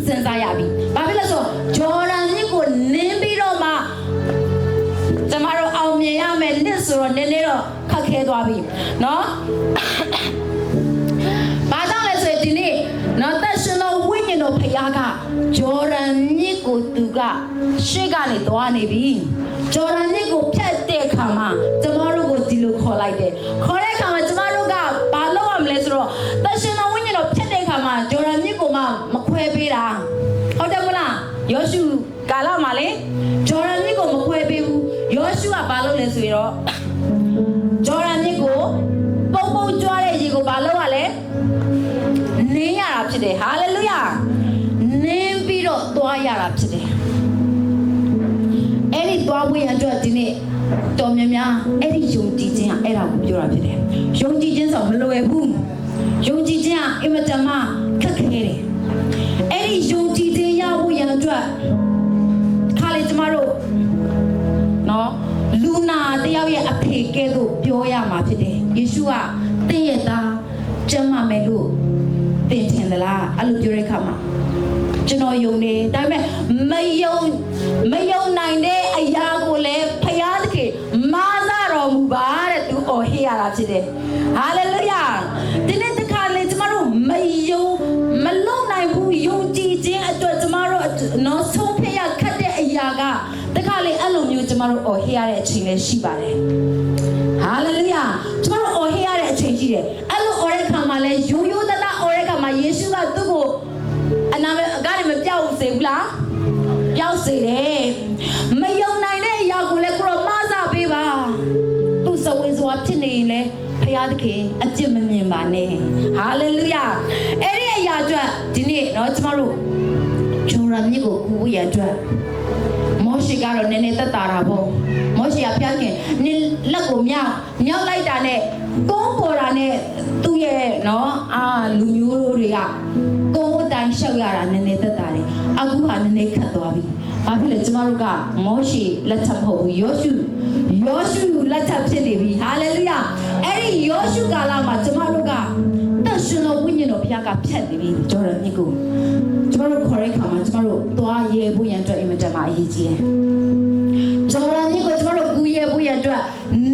စဉ်းစားရပြီဘာဖြစ်လဲဆိုဂျော်ဒန်မြစ်ကိုနင်းပြီးတော့မှကျမတို့အောင်မြင်ရမယ်နေ့ဆိုတော့နည်းနည်းတော့ခက်ခဲသွားပြီเนาะဒီနေ့နော်သက်ရှင်သောဝိညာဉ်တော်ဖခင်ကဂျော်ဒန်မြစ်ကိုသူကရှေ့ကနေသွားနေပြီဂျော်ဒန်မြစ်ကိုဖြတ်တဲ့အခါမှာကျမတို့ကိုဒီလိုခေါ်လိုက်တယ်ခေါ်တဲ့အခါမှာကျမတို့ကဘာလုပ်ရမလဲဆိုတော့သက်ရှင်သောဝိညာဉ်တော်ဖြတ်တဲ့အခါမှာဂျော်ဒန်မြစ်ကိုမှမခွဲပေးတာဟုတ်တယ်မလားယောရှုကာလမှာလေဂျော်ဒန်မြစ်ကိုမခွဲပေးဘူးယောရှုကဘာလုပ်လဲဆိုတော့ဂျော်ဒန်မြစ်ကိုပုံကြွားတဲ့ရေကိုဘာလုပ်ရလဲနင်းရတာဖြစ်တယ်ဟာလေလုယာနင်းပြီးတော့သွားရတာဖြစ်တယ်အဲ့ဒီသွားဖို့ရအတွက်ဒီနေ့တော်များများအဲ့ဒီယုံကြည်ခြင်းကအဲ့ဒါကိုပြောတာဖြစ်တယ်ယုံကြည်ခြင်းဆိုမလွယ်ဘူးယုံကြည်ခြင်းကအင်မတန်မှခက်ခဲတယ်အဲ့ဒီယုံကြည်ခြင်းရဖို့ရအတွက်ခါလေကျမတို့နော်လူနာတယောက်ရဲ့အဖေကဲသို့ပြောရမှာဖြစ်တယ်ယေရှုကတင့်ရဲ့သားကျမ်းမာမယ်လို့တင်ထင်သလားအဲ့လိုပြောတဲ့အခါမှာကျွန်တော်ယုံနေဒါပေမဲ့မယုံနိုင်တဲ့အရာကိုလည်းဖယားသခင်မာစတော်မူပါတဲ့သူအော်ဟစ်ရတာဖြစ်တယ်ဟာလေလုယာဒီနေ့တခါလေကျမတို့မလုံနိုင်ဘူးယုံကြည်ခြင်းအတွက်ကျမတို့နော်ဆုံးဖြတ်ရခက်တဲ့အရာကတခါလေအဲ့လိုမျိုးကျမတို့အော်ဟစ်ရတဲ့အချိန်လည်းရှိပါတယ်ဟာလေလုယာကျမတို့အော်ဟစ်ရတဲ့အချိန်ရှိတယ်အဲ့လိုအော်တဲ့ခါမှာလည်းရိုးသားအော်တဲ့ခါမှာယေရှုကသူ့ကိုအနာကနေမပြောက်စေဘူးလားပြောက်စေတယ်မယုံနိုင်တဲ့အရာကိုလည်းကိုရောမဆပေးပါသူစဝေစွာဖြစ်နေရင်လည်းဖခင်သခင်အကျင့်မမြင်ပါနဲ့ဟာလေလုယာအဲ့ဒီအရာအတွက်ဒီနေ့เนาะကျမတို့ဂျော်ဒန်မြစ်ကိုကူးရအတွက်မောရှေကတော့နည်းနည်းသက်သာတာပေါ့မောရှေကဖခင်နင်းလက်ကိုမြောက်လိုက်တာနဲ့ကုန်းပေါ်တာနဲ့သူ့ရဲ့เนาะလူမျိုးတွေကကုန်းအတိုင်းရှောက်ရတာနည်းနည်းသက်သာတယ်အခုဟာနည်းနည်းခတ်သွားပြီဘာဖြစ်လဲကျမတို့ကမောရှေလက်ထပ်မဟုတ်ဘူးယောရှုလက်ထပ်ဖြစ်နေပြီဟာလေလုယာအဲ့ဒီယောရှုကာလမှာကျမတို့ကသက်ရှင်တော်ဝိညာဉ်တော်ဘုရားကဖြတ်နေပြီဂျော်ဒန်မြစ်ကိုကျမတို့ခေါ်တဲ့အခါမှာကျမတို့သွားရဲဖို့ရန်အတွက်အင်မတန်မှအရေးကြီးတယ်ဂျော်ဒန်မြစ်ကိုကျမတို့ကူးရဲဖို့ရန်အတွက်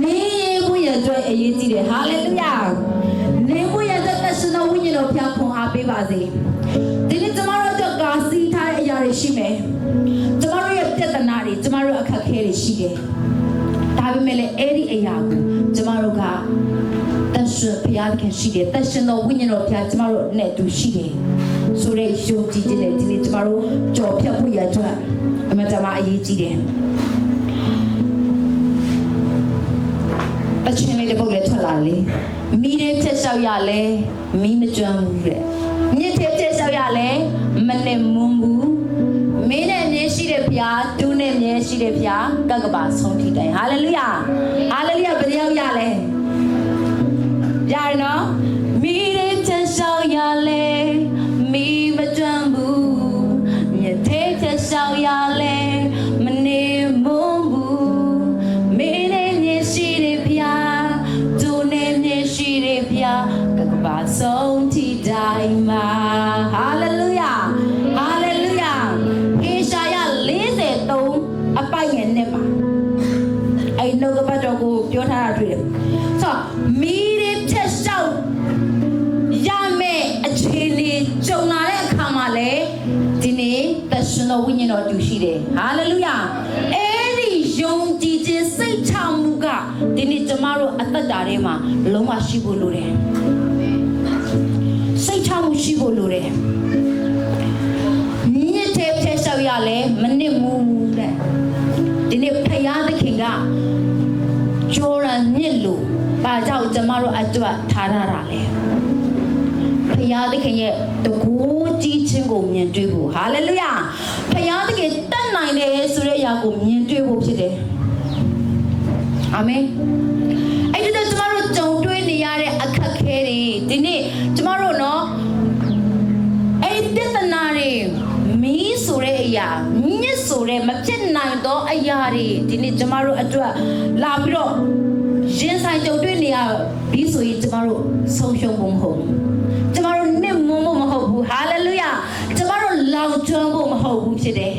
နေရဲဖို့ရန်အတွက်အရေးကြီးတယ်ဟာလေလုယာနေဖို့ရန်အတွက်သက်ရှင်တော်ဝိညာဉ်တော်ဘုရားခွန်အားပေးပါစေဒီနေ့ကျမတို့အတွက်ကာစီထားတဲ့အရာတွေရှိမယ်ကျမတို့ရဲ့ပြဿနာတွေကျမတို့အခက်အခဲတွေရှိတယ်ဒါပေမဲ့လည်းအဲ့ဒီအရာကိုကျမတို့ကသက်ရှင်ဘုရားခင်ရှိတယ်သက်ရှင်တော်ဝိညာဉ်တော်ဘုရားကျမတို့နဲ့အတူရှိတယ်ဆိုတဲ့ယုံကြည်ခြင်းနဲ့ဒီနေ့ကျမတို့ကြော်ဖြတ်ဖို့ရအတွက်အမှန်တမ်းအရေးကြီးတယ်အချင်းလေးတစ်ပုတ်လည်းထွက်လာလေမိတဲ့ဖြတ်လျှောက်ရလဲမိမကျွမ်းဘူးတဲ့မြစ်တဲ့ဖြတ်လျှောက်ရလဲမနဲ့မွန်းဘူးမင်းနဲ့မြဲရှိတဲ့ဘုရားတူးနဲ့မြဲရှိတဲ့ဘုရားကကပါဆုံးထိတိုင်ဟာလေလုယာဟာလေလုယာဘယ်ရောက်ရလဲရရနော်မိတဲ့ဖြတ်လျှောက်ရလဲမိမကျွမ်းဘူးမြစ်တဲ့ဖြတ်လျှောက်ရလဲမနေမွန်းဘူးမင်းနဲ့မြဲရှိတဲ့ဘုရားတူးနဲ့မြဲရှိတဲ့ဘုရားကကပါဆုံးထိတိုင် မှာဟာလေလုယာဟာလေလုယာဟေရှာယ43အပိုက်ငယ်နဲ့ပါအဲ့နှုတ်ကပတ်တော်ကိုပြောထားတာတွေ့တယ်ဆိုတော့မိရဖြတ်လျှောက်ရမယ်အခြေအနေကြုံလာတဲ့အခါမှာလေဒီနေ့သရှင်တော်ဝိညာဉ်တော်တူရှိတယ်ဟာလေလုယာအဲ့ဒီယုံကြည်ခြင်းစိတ်ချမှုကဒီနေ့ကျမတို့အသက်တာထဲမှာလုံးဝရှိဖို့လိုတယ်စိတ်ချမှုရှိဖို့လိုတယ်မြစ်တဲ့ဖြတ်လျှောက်ရလဲမနစ်မှုတဲ့ဒီနေ့ဖယားသခင်ကဂျော်ရန်မြစ်လို့ဘာကြောင့်ကျမတို့အတွက်ထားရတာလဲဖယားသခင်ရဲ့တကူကြီးခြင်းကိုမြင်တွေ့ဖို့ဟာလေလုယာဖယားသခင်တတ်နိုင်တယ်ဆိုတဲ့အရာကိုမြင်တွေ့ဖို့ဖြစ်တယ်အာမင်အဲ့ဒီတော့ကျမတို့ကြုံတွေ့နေရတဲ့အခက်ခဲတွေဒီနေ့ကျမတို့နော်အဲ့ဒီပြဿနာတွေမီးဆိုတဲ့အရာမြစ်ဆိုတဲ့မဖြစ်နိုင်သောအရာတွေဒီနေ့ကျမတို့အတွက်လာပြီးတော့ရင်ဆိုင်ကြုံတွေ့နေရပြီးဆိုရင်ကျမတို့ဆုံးရှုံးဖို့မဟုတ်ဘူးကျမတို့နစ်မုန်းဖို့မဟုတ်ဘူးဟာလေလုယာကျမတို့လောင်ကျွမ်းဖို့မဟုတ်ဘူးဖြစ်တယ်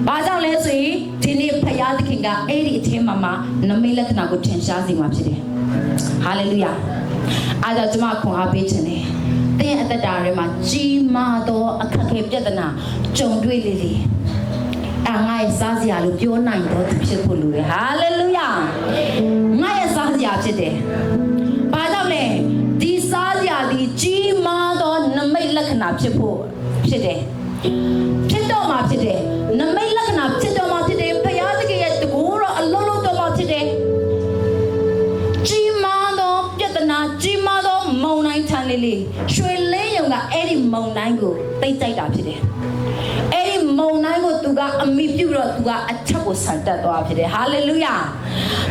ဘာကြောင့်လဲဆိုရင်ဒီနေ့ဖယားသခင်ကအဲ့ဒီအထင်းမှာနမိတ်လက္ခဏာကိုထင်ရှားစေမှာဖြစ်တယ်ဟာလေလုယာအားကြောင့်ကျမခွန်အားပေးခြင်းနဲ့တဲ့ရဲ့အသက်တာထဲမှာကြီးမားသောအခက်အခဲပြဿနာကြုံတွေ့လေလေငါရဲ့စားစရာလို့ပြောနိုင်တော့သူဖြစ်ဖို့လိုတယ်ဟာလေလုယာငါရဲ့စားစရာဖြစ်တယ်ဘာကြောင့်လဲဒီစားစရာဒီကြီးမားသောနမိတ်လက္ခဏာဖြစ်ဖို့ဖြစ်တယ်ဖြစ်တော့မှဖြစ်တယ်နမိတ်လက္ခဏာဖြစ်တော့မှဖြစ်တယ်ဖယားသခင်ရဲ့တကူတော့အလုံးလုံးတော့မှဖြစ်တယ်ကြီးမားသောပြဿနာကြီးမားသောမုန်တိုင်းထန်လေးလေးရွှေလင်းယုံကအဲ့ဒီမုန်တိုင်းကိုတိတ်ကြိုက်တာဖြစ်တယ်အဲ့ဒီမုန်တိုင်းကိုသူကအမိပြုတော့သူကအချက်ကိုဆန်တက်သွားဖြစ်တယ်ဟာလေလုယာ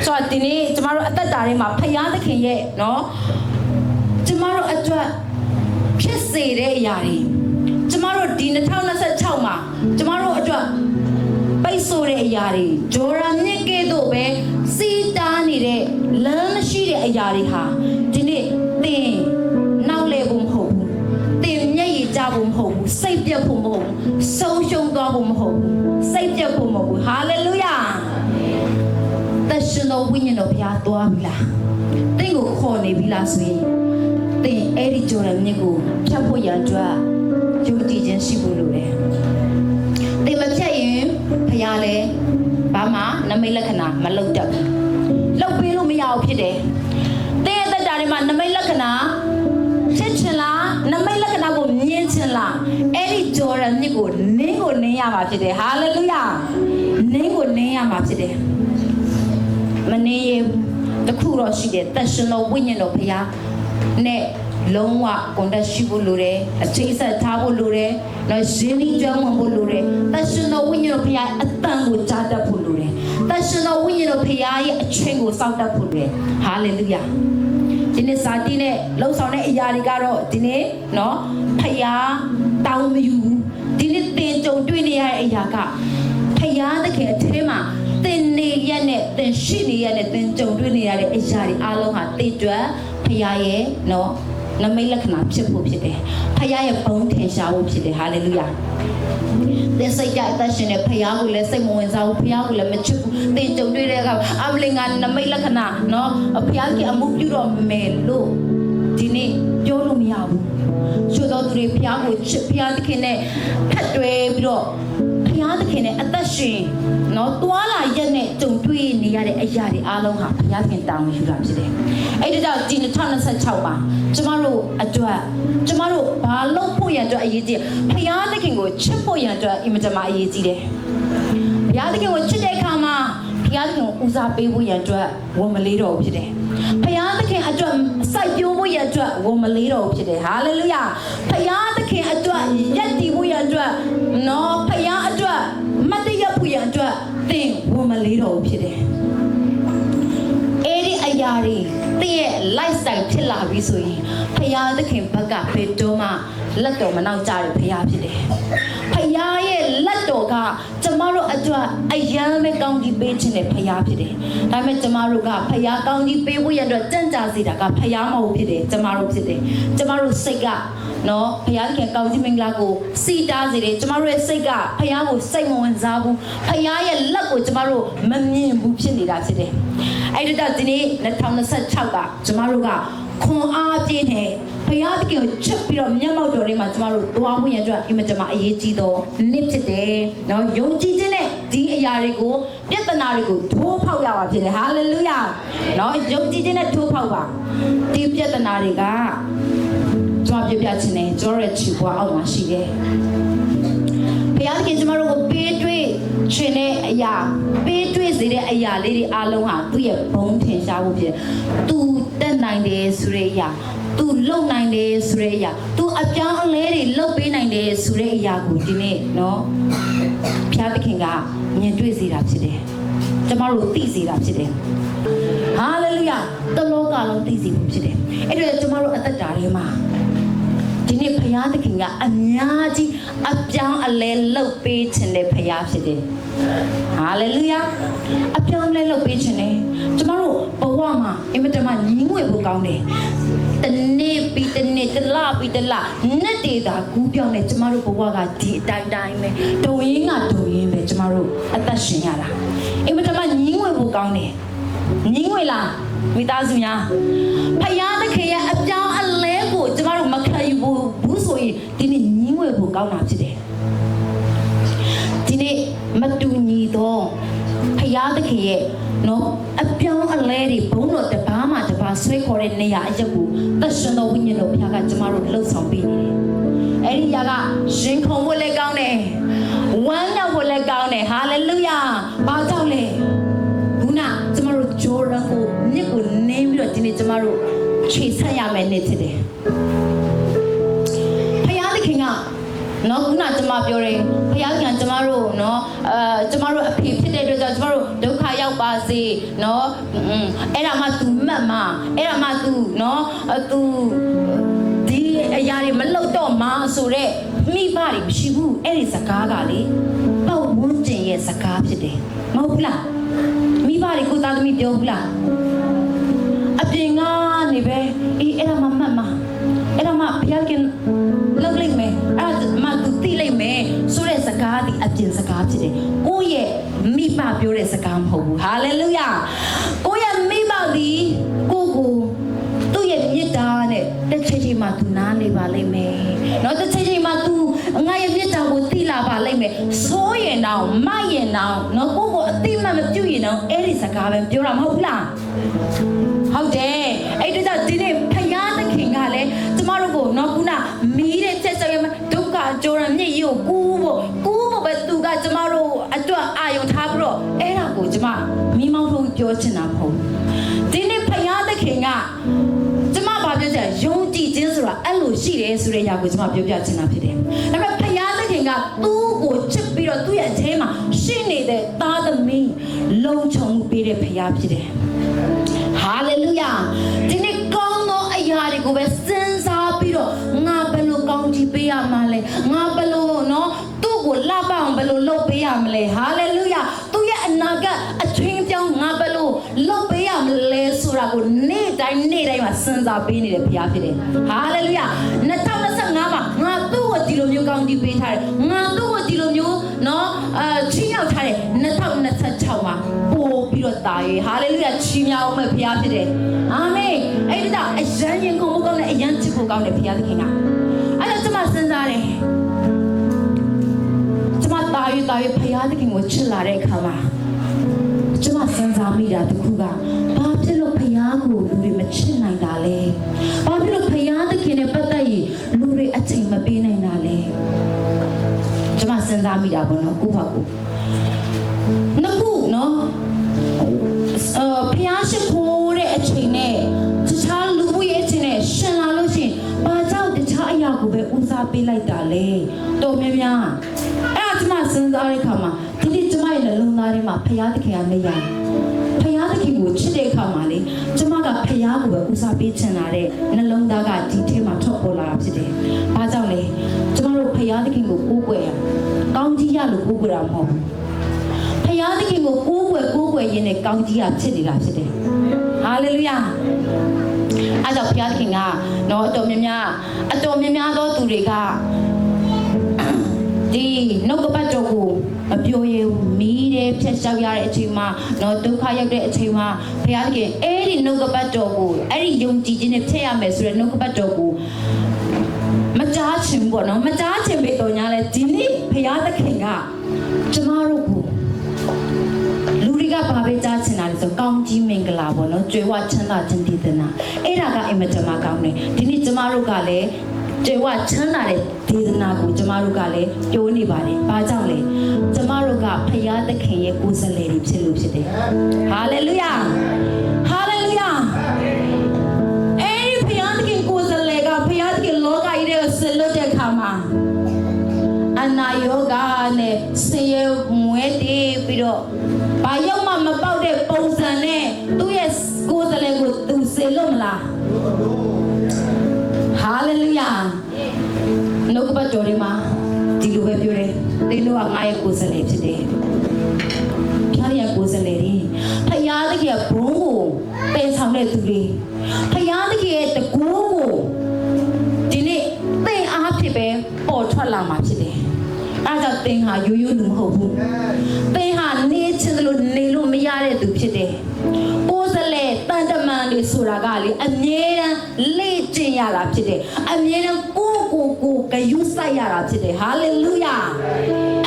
ဆိုတော့ဒီနေ့ကျမတို့အသက်တာထဲမှာဖယားသခင်ရဲ့နော်ကျမတို့အတွက်ဖြစ်စေတဲ့အရာတွေကျမတို့ဒီ2026မှာကျမတို့အတွက်ပိတ်ဆို့တဲ့အရာတွေဂျော်ရန်မြစ်ကဲ့သို့ပဲစီးတားနေတဲ့လမ်းမရှိတဲ့အရာတွေဟာဒီနေ့သင်နောက်လေဖို့မဟုတ်ဘူးသင်မျက်ရည်ကျဖို့မဟုတ်ဘူးစိတ်ပြတ်ဖို့မဟုတ်ဘူးဆုံးရှုံးသွားဖို့မဟုတ်ဘူးစိတ်ပြတ်ဖို့မဟုတ်ဘူးဟာလေလုယာသရှင်တော်ဝိညာဉ်တော်ဘုရားသွားပြီလားသင်ကိုခေါ်နေပြီလားဆိုရင်သင်အဲ့ဒီဂျော်ရန်မြစ်ကိုဖြတ်ဖို့ရန်အတွက်ယုံကြည်ခြင်းရှိဖို့လိုတယ်။သင်မဖြတ်ရင်ဘုရားလည်းဘာမှနမိတ်လက္ခဏာမလုပ်တတ်ဘူး။လုပ်ပေးလို့မရဘူးဖြစ်တယ်။သင်ရဲ့သက်တာထဲမှာနမိတ်လက္ခဏာဖြစ်ချင်လားနမိတ်လက္ခဏာကိုမြင်ချင်လားအဲ့ဒီဂျော်ရန်မြစ်ကိုနင်းရမှာဖြစ်တယ်။ဟာလေလုယာနင်းကိုနင်းရမှာဖြစ်တယ်။မနင်းရင်တခုတော့ရှိတယ်သရှင်တော်ဝိညာဉ်တော်ဘုရားနဲ့လုံးဝကွန်တက်ရှိဖို့လိုတယ်အခြေဆက်ထားဖို့လိုတယ်နော်ရင်းနှီးကျွမ်းဝင်ဖို့လိုတယ်သရှင်တော်ဝိညာဉ်တော်ဘုရားအတန်ကိုကြားတတ်ဖို့လိုတယ်သရှင်တော်ဝိညာဉ်တော်ဘုရားရဲ့အချိန်ကိုစောင့်တတ်ဖို့လိုတယ်ဟာလေလုယာဒီနေ့စာတီးနဲ့လှုပ်ဆောင်တဲ့အရာတွေကတော့ဒီနေ့နော်ဘုရားတောင်းမယူဒီနေ့သင်ကြုံတွေ့နေရတဲ့အရာကဘုရားသခင်အထက်မှာသင်နေရတဲ့သင်ရှိနေရတဲ့သင်ကြုံတွေ့နေရတဲ့အရာတွေအားလုံးဟာသင်အတွက်ဘုရားရဲ့နော်နမိတ်လက္ခဏာဖြစ်ဖို့ဖြစ်တယ်။ဖခင်ရဲ့ဘုန်းထင်ရှားဖို့ဖြစ်တယ်။ဟာလေလုယာ။သင်စိတ်ကြအသက်ရှင်တဲ့ဖခင်ကိုလည်းစိတ်မဝင်စားဘူး။ဖခင်ကိုလည်းမချစ်ဘူး။သင်ကြုံတွေ့တဲ့အခါအမလင်ကနမိတ်လက္ခဏာနော်ဖခင်ကအမှုပြုတော့မယ်လို့ဒီနေ့ပြောလို့မရဘူး။ချို့တော်သူတွေဖခင်ကိုချစ်ဖခင်သခင်နဲ့ဖက်တွဲပြီးတော့ဖခင်သခင်နဲ့အသက်ရှင်နော်တွာလာရက်နဲ့ကြုံတွေ့နေရတဲ့အရာတွေအားလုံးဟာဘုရားခင်တောင်းယူတာဖြစ်တယ်။အဲ့ဒါကြောင့်ဒီ2026မှာကျမတို့အတွက်ကျမတို့ဘာလုပ်ဖို့ရန်အတွက်အရေးကြီးဘုရားသခင်ကိုချစ်ဖို့ရန်အတွက်အင်မတန်မှအရေးကြီးတယ်။ဘုရားသခင်ကိုချစ်တဲ့အခါမှာဘုရားသခင်ကိုဦးစားပေးဖို့ရန်အတွက်ဝန်မလေးတော့ဘူးဖြစ်တယ်။ဘုရားသခင်အတွက်စိုက်ပျိုးဖို့ရန်အတွက်ဝန်မလေးတော့ဘူးဖြစ်တယ်။ဟာလေလုယာ။ဘုရားသခင်အတွက်ယက်တည်ဖို့ရန်အတွက်နော်ဘုရားအတွက်မတ်တရဖို့ရန်အတွက်သင်ဝန်မလေးတော့ဘူးဖြစ်တယ်။အဲ့ဒီအရာတွေသင်ရဲ့ lifestyle ဖြစ်လာပြီဆိုရင်ဘုရား ယားသခင်ဘက်ကဘယ်တော့မှလက်တော်မနောက်ကြတဲ့ဖယားဖြစ်တယ်ဖယားရဲ့လက်တော်ကကျမတို့အတွက်အယံပဲကောင်းကြီးပေးခြင်းနဲ့ဖယားဖြစ်တယ်ဒါပေမဲ့ကျမတို့ကဖယားကောင်းကြီးပေးဖို့ရတဲ့ကြံ့ကြာစေတာကဖယားမဟုတ်ဖြစ်တယ်ကျမတို့ဖြစ်တယ်ကျမတို့စိတ်ကနော်ဖယားခင်ကောင်းကြီးမင်္ဂလာကိုစီတားစေတယ်ကျမတို့ရဲ့စိတ်ကဖယားကိုစိတ်မဝင်စားဘူးဖယားရဲ့လက်ကိုကျမတို့မမြင်ဘူးဖြစ်နေတာဖြစ်တယ်အဲ့ဒါဒီနေ့2026ကကျမတို့ကခွန်အားပြည့်နေဖယားတကယ်ကိုချက်ပြီးတော့မျက်မှောက်တော်လေးမှာကျမတို့သွားဖို့ရအတွက်အင်မတန်အရေးကြီးတော့နေ့ဖြစ်တယ်နော်ယုံကြည်ခြင်းနဲ့ဒီအရာတွေကိုပြဿနာတွေကိုထိုးဖောက်ရပါဖြစ်တယ်ဟာလေလုယာနော်ယုံကြည်ခြင်းနဲ့ထိုးဖောက်ပါဒီပြဿနာတွေကကျွန်တော်ပြပြခြင်းနဲ့ကျွန်တော်ရဲ့ခြေပွားအောက်မှာရှိတယ်ဘုရားခင်ကျမတို့ကိုပေးတွေ့ခြင်းတဲ့အရာပေးတွေ့စေတဲ့အရာလေးတွေအားလုံးဟာသူ့ရဲ့ဘုံထင်ရှားဖို့ဖြစ်တယ်။ तू တက်နိုင်တယ်ဆိုတဲ့အရာ तू လုံနိုင်တယ်ဆိုတဲ့အရာ तू အပြောင်းအလဲတွေလုပ်ပေးနိုင်တယ်ဆိုတဲ့အရာကိုဒီနေ့နော်ဘုရားသခင်ကမြင်တွေ့စေတာဖြစ်တယ်။ကျမတို့သိစေတာဖြစ်တယ်။ဟာလေလုယာတလောကလုံးသိစေဖို့ဖြစ်တယ်။အဲ့ဒါကျမတို့အသက်တာထဲမှာဒီနေ့ဖယားသခင်ကအများကြီးအပြောင်းအလဲလုပ်ပေးခြင်းတဲ့ဖယားဖြစ်တယ်။ဟာလေလုယာအပြောင်းအလဲလုပ်ပေးခြင်းနဲ့ကျမတို့ဘဝမှာအင်မတန်မှညီးငွေဖို့ကောင်းတယ်။တနေ့ပြီးတနေ့တလပြီးတလနှစ်တည်တာကူးပြောင်းနေကျမတို့ဘဝကဒီအတိုင်းတိုင်းပဲဒုံရင်းကဒုံရင်းပဲကျမတို့အသက်ရှင်ရတာအင်မတန်မှညီးငွေဖို့ကောင်းတယ်။ညီးငွေလားမိသားစုများဖယားသခင်ရဲ့အပြောင်းအလဲကိုကျမတို့မခံယူဘူးဆိုရင်ဒီနေ့ညီးငွေဖို့ကောင်းတာဖြစ်တယ်ဒီနေ့မတူညီတော့ဖယားသခင်ရဲ့နော်အပြောင်းအလဲတွေဘုံတော်တပါးမှတပါးဆွဲခေါ်တဲ့နေရာအရက်ကိုသက်ရှင်တော်ဝိညာဉ်တော်ဘုရားကကျမတို့လှုပ်ဆောင်ပေးနေတယ်အဲ့ဒီຢာကရှင်ခုံဖို့လည်းကောင်းတယ်ဝမ်းမြောက်ဖို့လည်းကောင်းတယ်ဟာလေလုယာဘာကြောင့်လဲခုနကျမတို့ဂျိုရန်ကိုမြစ်ကိုနင်းပြီးတော့ဒီနေ့ကျမတို့ခြေဆက်ရမယ်နေ့ဖြစ်တယ်ဖယားသခင်ကနော်ခုနကျမပြောတယ်ဖယားကကျမတို့နော်ကျမတို့အဖေဖြစ်တဲ့အတွက်ကြောင့်ကျမတို့ဒုက္ခရောက်ပါစေနော်အဲ့ဒါမှ तू မှတ်မှာအဲ့ဒါမှ तू နော် तू ဒီအရာတွေမလုပ်တော့မှဆိုတော့မိဘတွေမရှိဘူးအဲ့ဒီစကားကလေပေါ့ဝန်းကျင်ရဲ့စကားဖြစ်တယ်မဟုတ်ဘူးလားမိဘတွေကိုသားသမီးပြောဘူးလားအပြင်ကနေပဲအေးအဲ့ဒါမှမှတ်မှာအဲ့ဒါမှဘုရားခင်လောက်လိုက်မယ်အဲ့ဒါမှ तू သိလိုက်မယ်ဆိုတဲ့စကားဒီအပြင်စကားဖြစ်တယ်ကိုယ့်ရဲ့မိဘပြောတဲ့စကားမဟုတ်ဘူးဟာလေလုယာကိုယ့်ရဲ့မိဘဒီကိုသူ့ရဲ့မြတ်တာနဲ့တစ်ချိန်ချိန်မှ तू နားနေပါလိမ့်မယ်နော်တစ်ချိန်ချိန်မှ तू ငါရဲ့မြတ်တာကိုသိလာပါလိမ့်မယ်ဆိုးရင်တော့မရင်တော့နော်ကိုကိုအသိမှမပြုတ်ရင်တော့အဲ့ဒီစကားပဲပြောတာမဟုတ်ဘူးလားဟုတ်တယ်အဲ့ဒါကြောင့်ဒီနေ့ဖယားသခင်ကလည်းကျမတို့ကိုနော်ခုနမီးတဲ့ချက်ချက်ရမဒုက္ခကြိုးရမြစ်ကြီးကိုကူးဖို့ပဲသူကကျမတို့အတွက်အာယုံထားပြီးတော့အဲ့ဒါကိုကျမမိမောင်းထုတ်ပြောချင်တာမဟုတ်ဒီနေ့ဖယားသခင်ကကျမဘာပြောချင်ယုံကြည်ခြင်းဆိုတာအဲ့လိုရှိတယ်ဆိုတဲ့အရာကိုကျမပြောပြချင်တာဖြစ်တယ်။ဒါပေမဲ့ဖယားသခင်ကသူ့ကိုချစ်ပြီးတော့သူ့ရဲ့အထဲမှာရှိနေတဲ့သားသမီးလုံခြုံမှုပေးတဲ့ဖယားဖြစ်တယ်။ဟာလေလုယာဒီနေ့ကောင်းသောအရာတွေကိုပဲစဉ်းစားပြီးတော့ငါဘယ်လိုကောင်းချီးပေးရမှာလဲငါဘယ်လိုနော်သူ့ကိုလှပအောင်ဘယ်လိုလုပ်ပေးရမလဲဟာလေလုယာသူ့ရဲ့အနာဂတ်အချင်းပြောင်းငါဘယ်လိုလုပ်ပေးရမလဲဆိုတာကိုနေ့တိုင်းမှာစဉ်းစားပေးနေတဲ့ဘုရားဖြစ်တယ်ဟာလေလုယာ2025မှာငါသူ့ကိုဒီလိုမျိုးကောင်းချီးပေးထားတယ်ငါသူ့ကိုဒီလိုမျိုးနော်ချီးမြှောက်ထားတယ်2026မှာပို့ပြီးတော့တာရေးဟာလေလုယာချီးမြှောက်မဲ့ဘုရားဖြစ်တယ်အာမင်အဲ့ဒါအရန်ရင်ကုန်ဖို့ကောင်းတယ်အရန်ချစ်ဖို့ကောင်းတယ်ဘုရားသခင်ကအဲ့ဒါကျွန်မစဉ်းစားတယ်ကျွန်မတာရေးဘုရားသခင်ကိုချစ်လာတဲ့အခါမှာကျွန်မစဉ်းစားမိတာတခုကဘာဖြစ်လို့ဘုရားကိုလူတွေမချစ်နိုင်တာလဲဘာဖြစ်လို့ဘုရားသခင်နဲ့ပတ်သက်ရင်လူတွေအချိန်မပေးနိုင်တာလဲကျွန်မစဉ်းစားမိတာပေါ့နော်ကိုယ့်ဘာကိုနှစ်ခုနော်ဘုရားရှိခိုးတဲ့အချိန်နဲ့တခြားလူမှုရေးအချိန်နဲ့ရှင်လာလို့ရှိရင်ဘာကြောင့်တခြားအရာကိုပဲဦးစားပေးလိုက်တာလဲတော်များများအဲ့ဒါကျွန်မစဉ်းစားတဲ့အခါမှာဒီနေ့ကျွန်မရဲ့နှလုံးသားထဲမှာဘုရားသခင်ကနေရဘု ယားသခင်ကိုချစ်တဲ့အခါမှာလေကျမကဖယားကိုပဲဦးစားပေးချင်လာတဲ့နှလုံးသားကဒီထဲမှာထွက်ပေါ်လာတာဖြစ်တယ်။ဘာကြောင့်လဲကျမတို့ဖယားသခင်ကိုကိုးကွယ်ရကောင်းကြီးရလို့ကိုးကွယ်တာမဟုတ်ဘူး။ဖယားသခင်ကိုကိုးကွယ်ရင်းနဲ့ကောင်းကြီးရဖြစ်နေတာဖြစ်တယ်။ဟာလေလုယာ။အားကြောင့်ဖယားသခင်ကတော့အတော်များများသောသူတွေကဒီနှုတ်ကပတ်တော်ကိုမပြောရဘူးမီးတဲ့ဖြတ်လျှောက်ရတဲ့အချိန်မှာတော့ဒုက္ခရောက်တဲ့အချိန်မှာဘုရားသခင်အဲ့ဒီနှုတ်ကပတ်တော်ကိုအဲ့ဒီယုံကြည်ခြင်းနဲ့ဖြတ်ရမယ်ဆိုတဲ့နှုတ်ကပတ်တော်ကိုမကြားချင်ဘူးပေါ့နော်မကြားချင်ပေတော့ညာလဲဒီနေ့ဘုရားသခင်ကကျမတို့ကိုလူတွေကဘာပဲကြားချင်တာလဲဆိုကောင်းကြီးမင်္ဂလာပေါ့နော်ကြွယ်ဝချမ်းသာခြင်းတည်တဲ့နာအဲ့ဒါကအင်မတန်မှကောင်းတယ်ဒီနေ့ကျမတို့ကလည်းကျေဝချမ်းသာတဲ့ဒေသနာကိုကျမတို့ကလည်းပြောနေပါတယ်။ဘာကြောင့်လဲ။ကျမတို့ကဖယားသခင်ရဲ့ကိုယ်စားလှယ်တွေဖြစ်လို့ဖြစ်တယ်။ဟာလေလုယာ။ဟာလေလုယာ။အဲဒီဖယားသခင်ကိုယ်စားလှယ်ကဖယားသခင်လောကကြီးရဲ့ဆလွတ်တဲ့အခါမှာအနာယောဂနဲ့ဆေးရမွေးတည်ပြီးတော့ဘာရောက်မှမပေါက်တဲ့ပုံစံနဲ့သူ့ရဲ့ကိုယ်စားလှယ်ကိုသူဆေးလို့မလား။ Hallelujah နှုတ်ကပတ်တော်ထဲမှာဒီလိုပဲပြောတယ်သင်တို့ကငါရဲ့ကိုယ်စားလှယ်ဖြစ်တယ်ဖခင်ရဲ့ကိုယ်စားလှယ်တွေဖခင်သခင်ဘုန်းကိုပယ်ဆောင်တဲ့သူတွေဖခင်သခင်ရဲ့တကူကိုဒီနေ့သင်အားဖြင့်ပဲပေါ်ထွက်လာမှာဖြစ်တယ်အဲဒါကြောင့်သင်ဟာရိုးရိုးလူမဟုတ်ဘူးသင်ဟာနေချင်တယ်လို့နေလို့မရတဲ့သူဖြစ်တယ်ကိုယ်စားလှယ်တန်တမန်တွေဆိုတာကလေအမြဲတမ်းလေ့ကျင့်ရတာဖြစ်တယ်အမြဲတမ်းကိုဂရုစိုက်ရတာဖြစ်တယ်ဟာလေလုယာ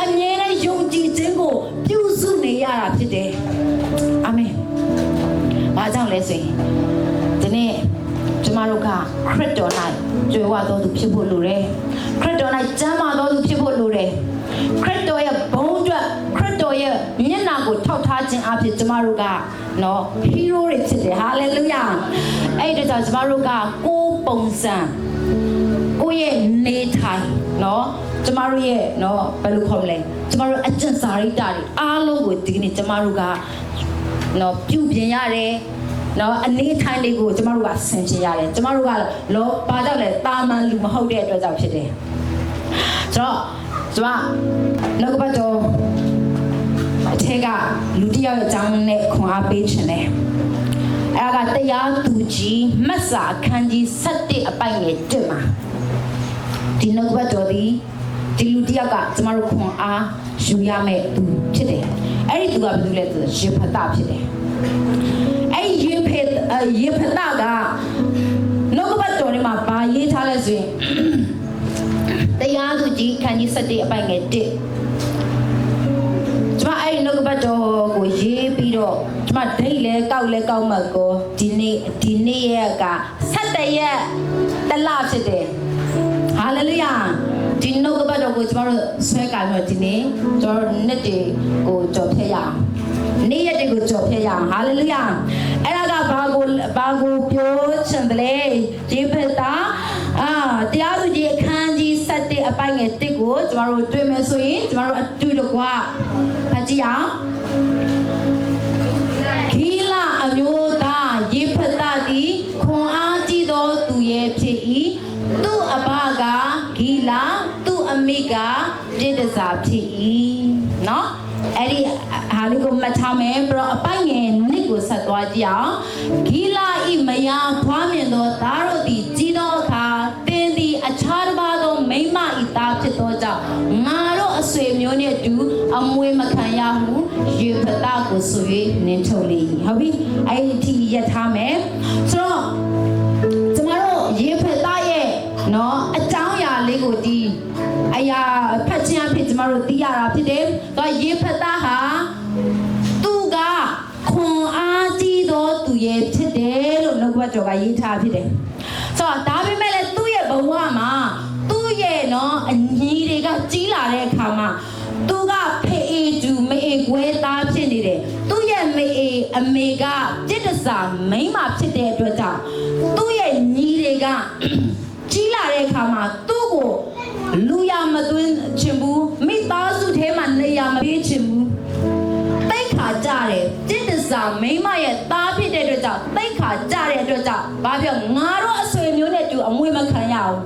အမြဲတမ်းယုံကြည်ခြင်းကိုပြုစုနေရတာဖြစ်တယ်အာမင်ဘာကြောင့်လဲဆိုရင်ဒီနေ့ကျမတို့ကခရစ်တော်၌ကြွယ်ဝတော်သူဖြစ်ဖို့လိုတယ်ခရစ်တော်၌ကျမ်းမာတော်သူဖြစ်ဖို့လိုတယ်ခရစ်တော်ရဲ့ဘုန်းအတွက်ခရစ်တော်ရဲ့မျက်နှာကိုထောက်ထားခြင်းအဖြစ်ကျမတို့ကနော်ဟီးရိုးတွေဖြစ်တယ်ဟာလေလုယာအဲ့ဒါကြောင့်ကျမတို့ကကိုယ်ပုံစံကိုယ့်ရဲ့နေထိုင်နော်ကျမတို့ရဲ့နော်ဘယ်လိုခေါ်မလဲကျမတို့အကျင့်စာရိတ္တတွေအားလုံးကိုဒီနေ့ကျမတို့ကနော်ပြုပြင်ရတယ်နော်အနေထိုင်လေးကိုကျမတို့ကဆင်ခြင်ရတယ်ကျမတို့ကလောဘာကြောင့်လဲတာမန်လူမဟုတ်တဲ့အတွက်ကြောင့်ဖြစ်တယ်ဆိုတော့ကျမနှုတ်ကပတ်တော်အထက်ကလူတစ်ယောက်ရဲ့အကြောင်းနဲ့ခွန်အားပေးခြင်းတယ်အဲ့ဒါကတရားသူကြီးမတ်စာအခန်းကြီး7အပိုင်ငယ်1မှာဒီနှုတ်ကပတ်တော်ဒီလူတစ်ယောက်ကကျမတို့ခွန်အားယူရမယ့်သူဖြစ်တယ်အဲ့ဒီသူကဘယ်သူလဲဆိုတော့ယေဖသဖြစ်တယ်အဲ့ဒီယေဖသကနှုတ်ကပတ်တော်ထဲမှာဘာရေးထားလဲဆိုရင်တရားသူကြီးအခန်းကြီး7အပိုင်ငယ်1ကျမအဲ့ဒီနှုတ်ကပတ်တော်ကိုရေးပြီးတော့ကျမဒိတ်လဲကောက်မှတ်ကိုဒီနေ့ရက်က7ရက်တလဖြစ်တယ်ဟာလေလုယာဒီနှုတ်ကပတ်တော်ကိုကျမတို့ဆွဲကြပြီးတော့ဒီနေ့ကျမတို့နှစ်တွေကိုကြော်ဖြတ်ရအောင်နေ့ရက်တွေကိုကြော်ဖြတ်ရအောင်ဟာလေလုယာအဲ့ဒါကဘာကိုပြောချင်တယ်လဲဒီဖက်တာတရားသူကြီးအခန်းကြီး7အပိုင်ငယ်1ကိုကျမတို့တွေ့မယ်ဆိုရင်ကျမတို့အတူတကွဖတ်ကြည့်အောင်ဂီလအမျိုးသားယေဖသသည်ခွန်အားကြီးသောသူရဲ့ဖြစ်၏သူ့အဘကဂီလသူ့အမိကပြည်တစားဖြစ်၏เนาะအဲ့ဒီဟာလေးကိုမှတ်ထားမယ်ပြီးတော့အပိုင်ငယ်နှစ်ကိုဆက်သွားကြည့်အောင်ဂီလဤမယားဖွားမြင်သောသားတို့သည်ကြီးသောအခါတင်းသည်အခြားတစ်ပါးသောမိန်းမဤသားဖြစ်သောကြောင့်ငါတို့အဆွေမျိုးနှင့်အတူအမွေမခံရဟုယေဖသကိုဆို၍နင်းထုတ်လေဟုတ်ပြီအဲ့ဒီထိရထားမယ်ဆိုတော့ကျမတို့ယေဖသရဲ့เนาะအကြောင်းအရာလေးကိုဒီအရာဖတ်ခြင်းအဖြစ်ကျမတို့သိရတာဖြစ်တယ်။ဒါယေဖသဟာသူကခွန်အားကြီးသောသူရဲ့ဖြစ်တယ်လို့နှုတ်ကပတ်တော်ကရေးထားဖြစ်တယ်။ဆိုတော့ဒါပေမဲ့လည်းသူ့ရဲ့ဘဝမှာသူ့ရဲ့နော်အညီတွေကကြီးလာတဲ့အခါမှာသူကဖေအေတူမေအေကွဲသားဖြစ်နေတယ်။သူ့ရဲ့မေအေအမေကจิตတစာမိန်းမဖြစ်တဲ့အတွက်ကြောင့်သူ့ရဲ့ညီတွေကကြီးလာတဲ့အခါမှာသူ့ကိုလူရမသွင်းချင်ဘူးမိသားစုထဲမှာနေရမပေးချင်ဘူးတိတ်ခါကြတယ်จิตတစာ စာမိန်းမရဲ့သားဖြစ်တဲ့အတွက်ကြောင့်သိက္ခာကြတဲ့အတွက်ကြောင့်ဘာပြောငါတို့အဆွေမျိုးနဲ့တူအမွေမခံရအောင်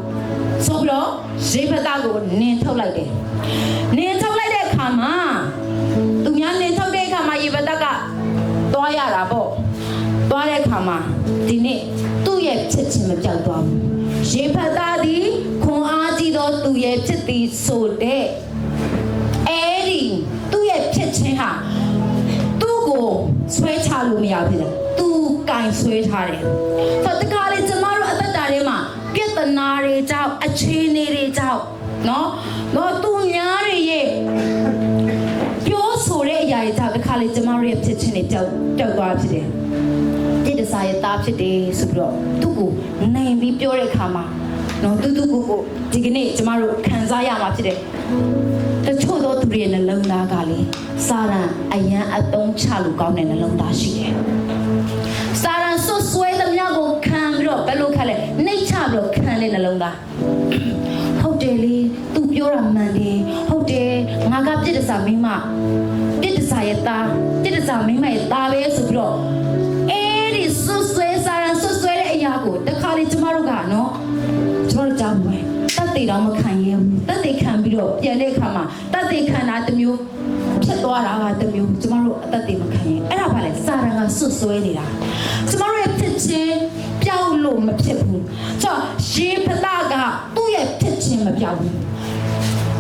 ဆိုပြီးတော့ယေဖသကိုနင်းထုတ်လိုက်တယ်နင်းထုတ်လိုက်တဲ့အခါမှာသူများနင်းထုတ်တဲ့အခါမှာယေဖသကသွားရတာပေါ့သွားတဲ့အခါမှာဒီနေ့သူ့ရဲ့ဖြစ်ခြင်းမပြောက်သွားဘူးယေဖသသည်ခွန်အားကြီးသောသူရဲ့ဖြစ်သည်ဆိုတဲ့အဲ့ဒီသူ့ရဲ့ဖြစ်ခြင်းဟာသူ့ကိုဆွဲချလို့မရဘူးလေသူကင်ဆွဲထားတယ်ဆိုတော့တခါလေကျမတို့အသက်တာထဲမှာပြဿနာတွေကြောင့်အခြေအနေတွေကြောင့်နော်သူများတွေရဲ့ပြောဆိုတဲ့အရာတွေကြောင့်တခါလေကျမတို့ရဲ့ဖြစ်ခြင်းတွေပျောက်သွားဖြစ်တယ်တိတ္တစာရဲ့သားဖြစ်တယ်ဆိုပြီးတော့သူ့ကိုနိုင်ပြီးပြောတဲ့အခါမှာနော်သူကိုဒီကနေ့ကျမတို့ခံစားရမှာဖြစ်တယ်တချို့သောသူတွေရဲ့နှလုံးသားကလေစာရန်အယံအသုံးချလို့ကောင်းတဲ့နှလုံးသားရှိတယ်စာရန်ဆွဆွဲသမျှကိုခံပြီးတော့ဘယ်လိုခံလဲနှိမ့်ချပြီးတော့ခံတဲ့နှလုံးသားဟုတ်တယ်လေသူပြောတာမှန်တယ်ဟုတ်တယ်ငါကပြစ်ဒစာမိန်းမပြစ်ဒစာရဲ့သားပြစ်ဒစာမိန်းမရဲ့သားပဲဆိုပြီးတော့အဲ့ဒီဆွဆွဲစာရန်ဆွဆွဲတဲ့အရာကိုတခါလေကျမတို့ကနော်ကျမတို့ကြားမယ်တတ်သိတော့မခံရဘူးတတ်သိခံပြီးတော့ပြန်တဲ့အခါမှာတတ်သိခံတာတစ်မျိုးဖြစ်သွားတာကတစ်မျိုးကျမတို့အတတ်သိမခံရင်အဲ့ဒါဘာလဲစာရန်ကဆွဆွဲနေတာကျမတို့ရဲ့ဖြစ်ခြင်းပျောက်လို့မဖြစ်ဘူးဆိုတော့ယေဖသကသူ့ရဲ့ဖြစ်ခြင်းမပျောက်ဘူး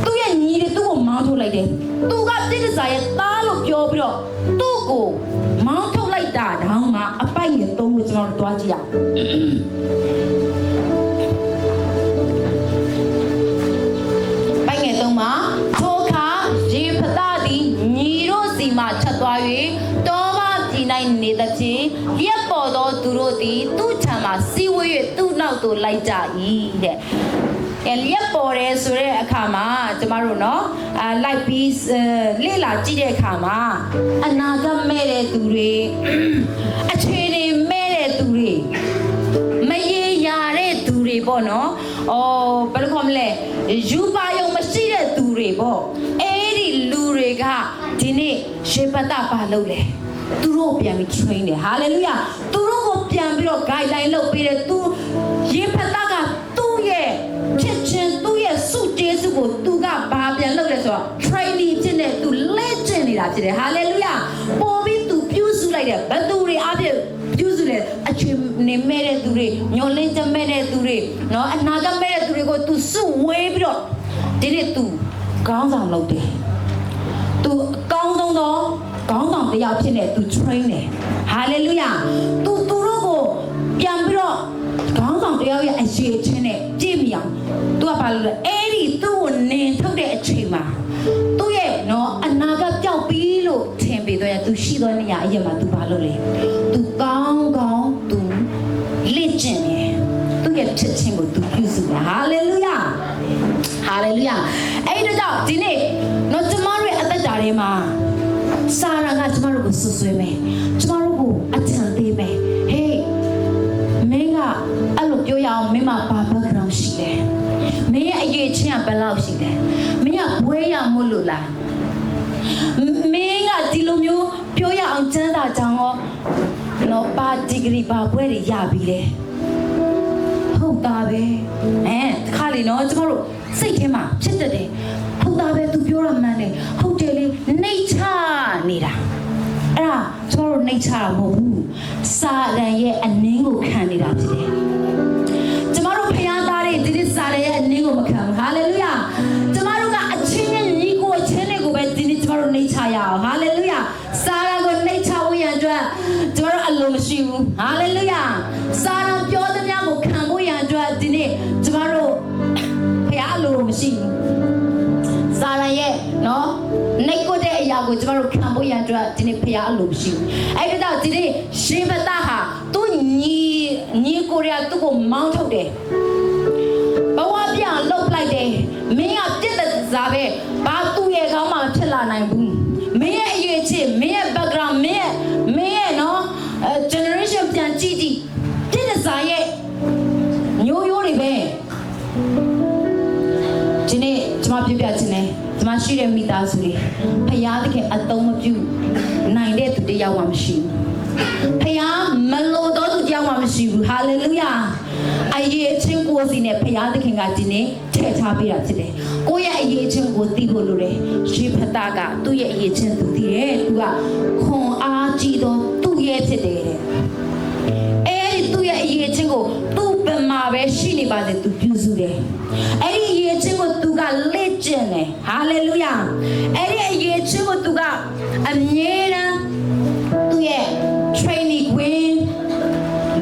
သူ့ရဲ့ညီတွေသူ့ကိုမောင်းထုတ်လိုက်တယ်သူကတိတ္တစာရဲ့သားလို့ပြောပြီးတော့သူ့ကိုမောင်းထုတ်လိုက်တာတောင်မှအပိုက်ငယ်သုံးလို့ကျမတို့တွားကြည့်ရအောင်မှာထိုအခါယေဖသသည်ညီတို့စီမှချက်သွား၍တောမပြည်၌နေသဖြင့်ရက်ပေါ်သောသူတို့သည်သူ့ထံမှစီဝေး၍သူ့နောက်သို့လိုက်ကြ၏တဲ့ရက်ပေါ်ရဲဆိုတဲ့အခါမှာကျမတို့နော်လိုက်ပြီးလေ့လာကြည့်တဲ့အခါမှာအနာဂတ်မဲ့တဲ့သူတွေအခြေအနေမဲ့တဲ့သူတွေမရေရာတဲ့သူတွေပေါ့နော်ဘယ်လိုခေါ်မလဲယူပါယုံမရှိတဲ့သူတွေပေါ့အဲ့ဒီလူတွေကဒီနေ့ယေဖသပါလုပ်လဲသူတို့ပြန်ပြီး train တယ်ဟာလေလုယာသူတို့ကိုပြန်ပြီးတော့ guideline လုပ်ပေးတယ်သူယေဖသကသူ့ရဲ့ဖြစ်ခြင်းသူ့ရဲ့စုကျေးဇူးကိုသူကဘာပြန်လုပ်လဲဆိုတော့ training ဖြစ်နေသူလေ့ကျင့်နေတာဖြစ်တယ်ဟာလေလုယာပေါ်ပြီးသူပြုစုလိုက်တယ်ဘယ်သူတွေအဖြစ်ပြုစုတယ်အချိန်နေမဲ့တဲ့သူတွေညှော်လင်းချက်မဲ့တဲ့သူတွေနော်အနာဂတ်မဲ့တဲ့သူတွေကိုသူစုဝေးပြီးတော့ဒီနေ့သူခေါင်းဆောင်လုပ်တယ်သူအကောင်းဆုံးသောခေါင်းဆောင်တရားဖြစ်နေသူ train တယ်ဟာလေလုယာသူတို့ကိုပြန်ပြီးတော့ခေါင်းဆောင်တရားရဲ့အရေးချင်းနဲ့ကြည့်မိအောင်သူကဘာလို့လဲအဲ့ဒီသူ့ကိုနင်ထုတ်တဲ့အချိန်မှာသူ့ရဲ့နော်အနာဂတ်ပျောက်ပြီးလို့ထင်ပြီးတော့သူရှိသောနေရာအရင်မှာသူဘာလို့လဲသူကောင်းသူလေ့ကျင့်တယ်သူ့ရဲ့ဖြစ်ခြင်းကိုသူပြုစုတယ်ဟာလေလုယာဟာလေလုယာအဲ့ဒီတော့ဒီနေ့နော်ကျမတို့ရဲ့အသက်တာထဲမှာစာရန်ကကျမတို့ကိုဆွဆွဲမယ်ကျမတို့ကိုအထံသေးမယ်ဟေးမင်းကအဲ့လိုပြောရအောင်မင်းမှာဘာ background ရှိတယ်မင်းရဲ့အရေးချင်းကဘယ်လောက်ရှိတယ်မင်းကဘွဲရမို့လို့လားမင်းကဒီလိုမျိုးပြောရအောင်စမ်းစာကြောင်းရောနော်ပါဒီဂရီပါဘွဲတွေရပြီလေဟုတ်တာပဲတခါလေနော်ကျမတို့စိတ်ထဲမှာဖြစ်တတ်တယ်ဟုတ်တာပဲသူပြောရမှန်းတယ်ဟုတ်တယ်လေနှိမ့်ချနေတာအဲ့ဒါကျမတို့နှိမ့်ချတာမဟုတ်ဘူးစာရန်ရဲ့အနည်းကိုခံနေတာဖြစ်တယ်ကျမတို့ဖျားသားတွေဒီနေ့စာရန်ရဲ့အနည်းကိုမခံဘူးဟာလေလုယာကျမတို့ကအချင်းနဲ့ညီကိုအချင်းတွေကိုပဲဒီနေ့ကျမတို့နှိမ့်ချရအောင်ဟာလေလုယာစာရန်ကိုနှိမ့်ချဖို့ရန်အတွက်ကျမတို့အလိုမရှိဘူးဟာလေလုယာစာရန်ပြောသမျှကိုခံဖို့ရန်အတွက်ဒီနေ့ကျမတို့ဖျားအလိုမရှိဘူးစာရန်ရဲ့နော်နှိတ်ကိုတဲ့အရာကိုကျမတို့ခံဖို့ရန်အတွက်ဒီနေ့ဖျားအလိုမရှိဘူးအဲ့ဒါကြောင့်ဒီနေ့ယေဖသဟာသူညီကိုရသူ့ကိုမောင်းထုတ်တယ်ဘဝပြန်လှုပ်လိုက်တယ်မင်းကပြစ်တဲ့စားပဲဘာသူ့ရဲ့ခေါင်းမှာဖြစ်လာနိုင်ဘူးမင်းရဲ့အရေးချင်းမင်းရဲ့ background မင်းရဲ့နော် generation ပြန်ကြည့်ပြစ်တဲ့စားရဲ့ညိုးရိုးတွေပဲဒီနေ့ကျမပြပြချင်တယ်ကျမရှိတဲ့မိသားစုတွေဖယားသခင်အသုံးမပြုနိုင်တဲ့သူတယောက်မှမရှိဘူး ဖခင်မလို့တော့သူကြောက်မှမရှိဘူးဟာလေလုယာအရေးချင်းကိုစီနဲ့ဖခင်သခင်ကဒီနေ့ထည့်ထားပေးတာဖြစ်တယ်ကိုယ့်ရဲ့အရေးချင်းကိုသိဖို့လိုတယ်ရှိဖတာကသူ့ရဲ့အရေးချင်းသူသိတယ်သူကခွန်အားကြီးတော့သူ့ရဲ့ဖြစ်တယ်အဲ့ဒီသူ့ရဲ့အရေးချင်းကိုသူ့ဘယ်မှာပဲရှိနေပါစေသူပြုစုတယ်အဲ့ဒီအရေးချင်းကိုသူကလေ့ကျင့်တယ်ဟာလေလုယာအဲ့ဒီအရေးချင်းကိုသူကအမြဲတမ်းသူ့ရဲ့ training ဝင်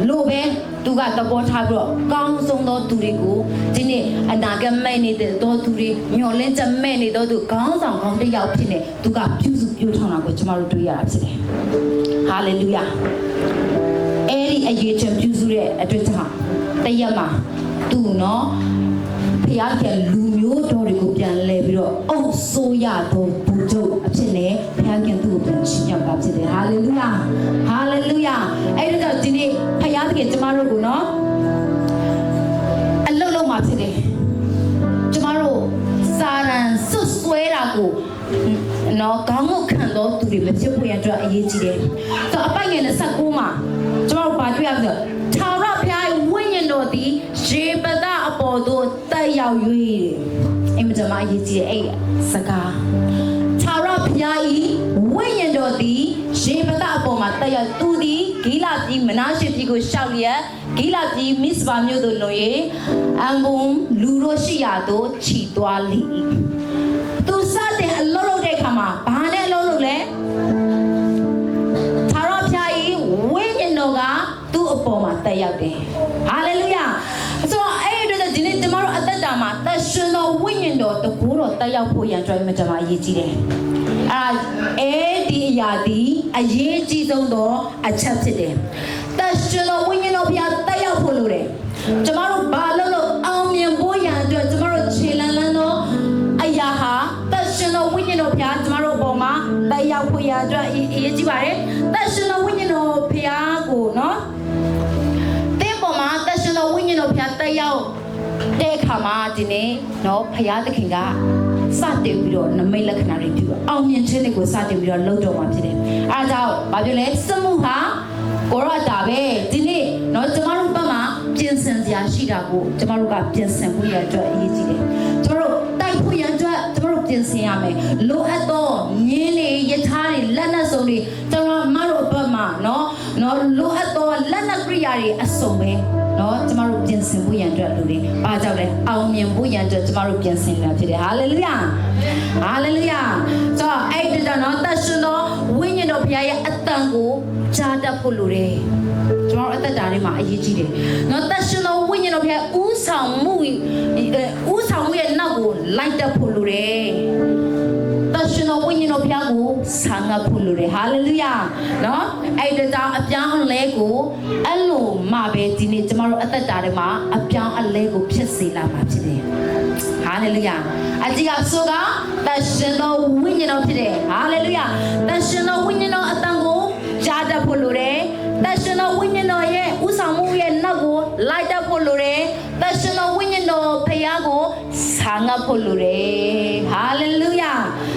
လို့ပဲသူကသဘောထားပြီးတော့ကောင်းဆုံးသောသူတွေကိုဒီနေ့အနာဂတ်မဲ့နေတဲ့သောသူတွေမျောလင်းချက်မဲ့နေသောသူခေါင်းဆောင်ကောင်းတစ်ယောက်ဖြစ်နေသူကပြုစုပြောထောင်တာကိုကျွန်တော်တို့တွေ့ရတာဖြစ်တယ်ဟာလေလုယာအဲ့ဒီအရေးချင်းပြုစုတဲ့အတွက်ကြောင့်တရက်မှာသူနော်ဖခင်ကလူမျိုးတော်တွေကိုပြန်လဲပြီးတော့အုပ်စိုးရသောဘူချုပ်အဖြစ်နဲ့ဖခင်ကသူ့ကိုပြန်ရှင်းပြတာဖြစ်တယ်ဟာလေလုယာဟာလေလုယာအဲ့ဒါကြောင့်ဒီနေ့ဖခင်ကကျမတို့ကိုနော်အလုံးလုံးမှာဖြစ်တယ်ကျမတို့စာရန်စွတ်ဆွဲတာကိုနော်ခေါင်းငုတ်ခံတော့သူတွေမဖြစ်ဖို့ရအတွက်အရေးကြီးတယ်ဆိုတော့အပိုင်ငယ်29မှာကျမတို့ဘာတွေ့ရလဲထာဝရဘုရားရဲ့ဝိညာဉ်တော်သည်ရေပဒအပေါ်သို့တက်ရောက်၍အိမ်မကျမအရေးကြီးတဲ့အဲ့စကားထာဝရဘုရား၏ဝိညာဉ်တော်သည်ရေပဒအပေါ်မှာတက်ရောက်သူသည်ဂိလပြည်မနာရှေပြည်ကိုရှောက်လျက်ဂိလပြည်မစ္စပါမြို့သို့လွန်၍အမ်ဘုံလူတို့ရှိရာသို့ခြိသွားလိသူစတဲ့အလုံးလုံးတဲ့အခါမှာဘာနဲ့အလုံးလုံးလဲထာဝရဘုရား၏ဝိညာဉ်တော်ကသူ့အပေါ်မှာတက်ရောက်တယ်ဟာလေလုယာဆိုတော့အဲ့ဒီတော့ဒီနေ့ကျမတို့အသက်တာမှာသက်ရှင်သောဝိညာဉ်တော်တကူတော်တက်ရောက်ဖို့ရန်ကြွေးမှကျွန်မအရေးကြီးတယ်အဲ့ဒီအရာဒီအရေးကြီးဆုံးသောအချက်ဖြစ်တယ်သက်ရှင်သောဝိညာဉ်တော်ဘုရားတက်ရောက်ဖို့လိုတယ်ကျမတို့ဘာလို့အောင်မြင်ဖို့ရန်အတွက်ကျမတို့ခြေလန်းလန်းသောအရာဟာသက်ရှင်သောဝိညာဉ်တော်ဘုရားကျမတို့အပေါ်မှာတက်ရောက်ဖို့ရန်အတွက်အရေးကြီးပါတယ်သက်ရှင်သောဝိညာဉ်တော်ဘုရားကိုနော်တင်းပေါ်မှာသက်ရှင်သောဝိညာဉ်တော်ဘုရားတက်ရောက်တဲ့အခါမှာဒီနေ့နော်ဘုရားသခင်ကစတင်ပြီးတော့နမိတ်လက္ခဏာတွေပြုအောင်မြင်ခြင်းတွေကိုစတင်ပြီးတော့လုပ်တော်မှာဖြစ်တယ်။အားကြောင့်ဘာပြောလဲစမှုဟာကိုရတာပဲဒီနေ့နော်ကျမတို့ဘက်မှာပြင်ဆင်စရာရှိတာကိုကျမတို့ကပြင်ဆင်ဖို့ရအတွက်အရေးကြီးတယ်။ကျမတို့တိုက်ဖို့ရအတွက်ကျမတို့ပြင်ဆင်ရမယ်။လိုအပ်သောညင်းတွေယထာတွေလက်နက်စုံတွေကျမတို့ဘက်မှာနော်လိုအပ်သောလက်နက်ကရိယာတွေအစုံပဲနော်ကျမတို့ပြင်ဆင်ဖို့ရန်အတွက်လူတွေအားကြောင့်လဲအောင်မြင်ဖို့ရန်အတွက်ကျမတို့ပြင်ဆင်လာဖြစ်တယ်ဟာလေလုယာဟာလေလုယာဆိုတော့အဲ့ဒီတော့နော်သက်ရှင်သောဝိညာဉ်တော်ဘုရားရဲ့အတန်ကိုကြားတတ်ဖို့လိုတယ်ကျမတို့အသက်တာထဲမှာအရေးကြီးတယ်နော်သက်ရှင်သောဝိညာဉ်တော်ဘုရားဥဆောင်မှုရဲ့နောက်ကိုလိုက်တတ်ဖို့လိုတယ်သက်ရှင်သောဝိညာဉ်တော်ဘုရားကိုဆာငတ်ဖို့လိုတယ်ဟာလေလုယာနော်အဲ့ဒါကြောင့်အပြောင်းအလဲကိုအဲ့လိုမှပဲဒီနေ့ကျမတို့အသက်တာထဲမှာအပြောင်းအလဲကိုဖြစ်စေလာမှာဖြစ်တယ်ဟာလေလုယာအကြည့်အဆိုကသက်ရှင်သောဝိညာဉ်တော်ဖြစ်တယ်ဟာလေလုယာသက်ရှင်သောဝိညာဉ်တော်အတန်ကိုကြားတတ်ဖို့လိုတယ်သက်ရှင်သောဝိညာဉ်တော်ရဲ့ဥဆောင်မှုရဲ့နောက်ကိုလိုက်တတ်ဖို့လိုတယ်သက်ရှင်သောဝိညာဉ်တော်ဖခင်ကိုဆာငတ်ဖို့လိုတယ်ဟာလေလုယာ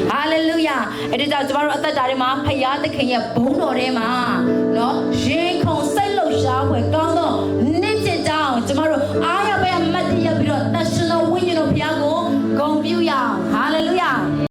ဟာလေလုယာအဲ့ဒါကြောင့်ကျမတို့အသက်တာထဲမှာဖခင်သခင်ရဲ့ဘုန်းတော်ထဲမှာနော်ရင်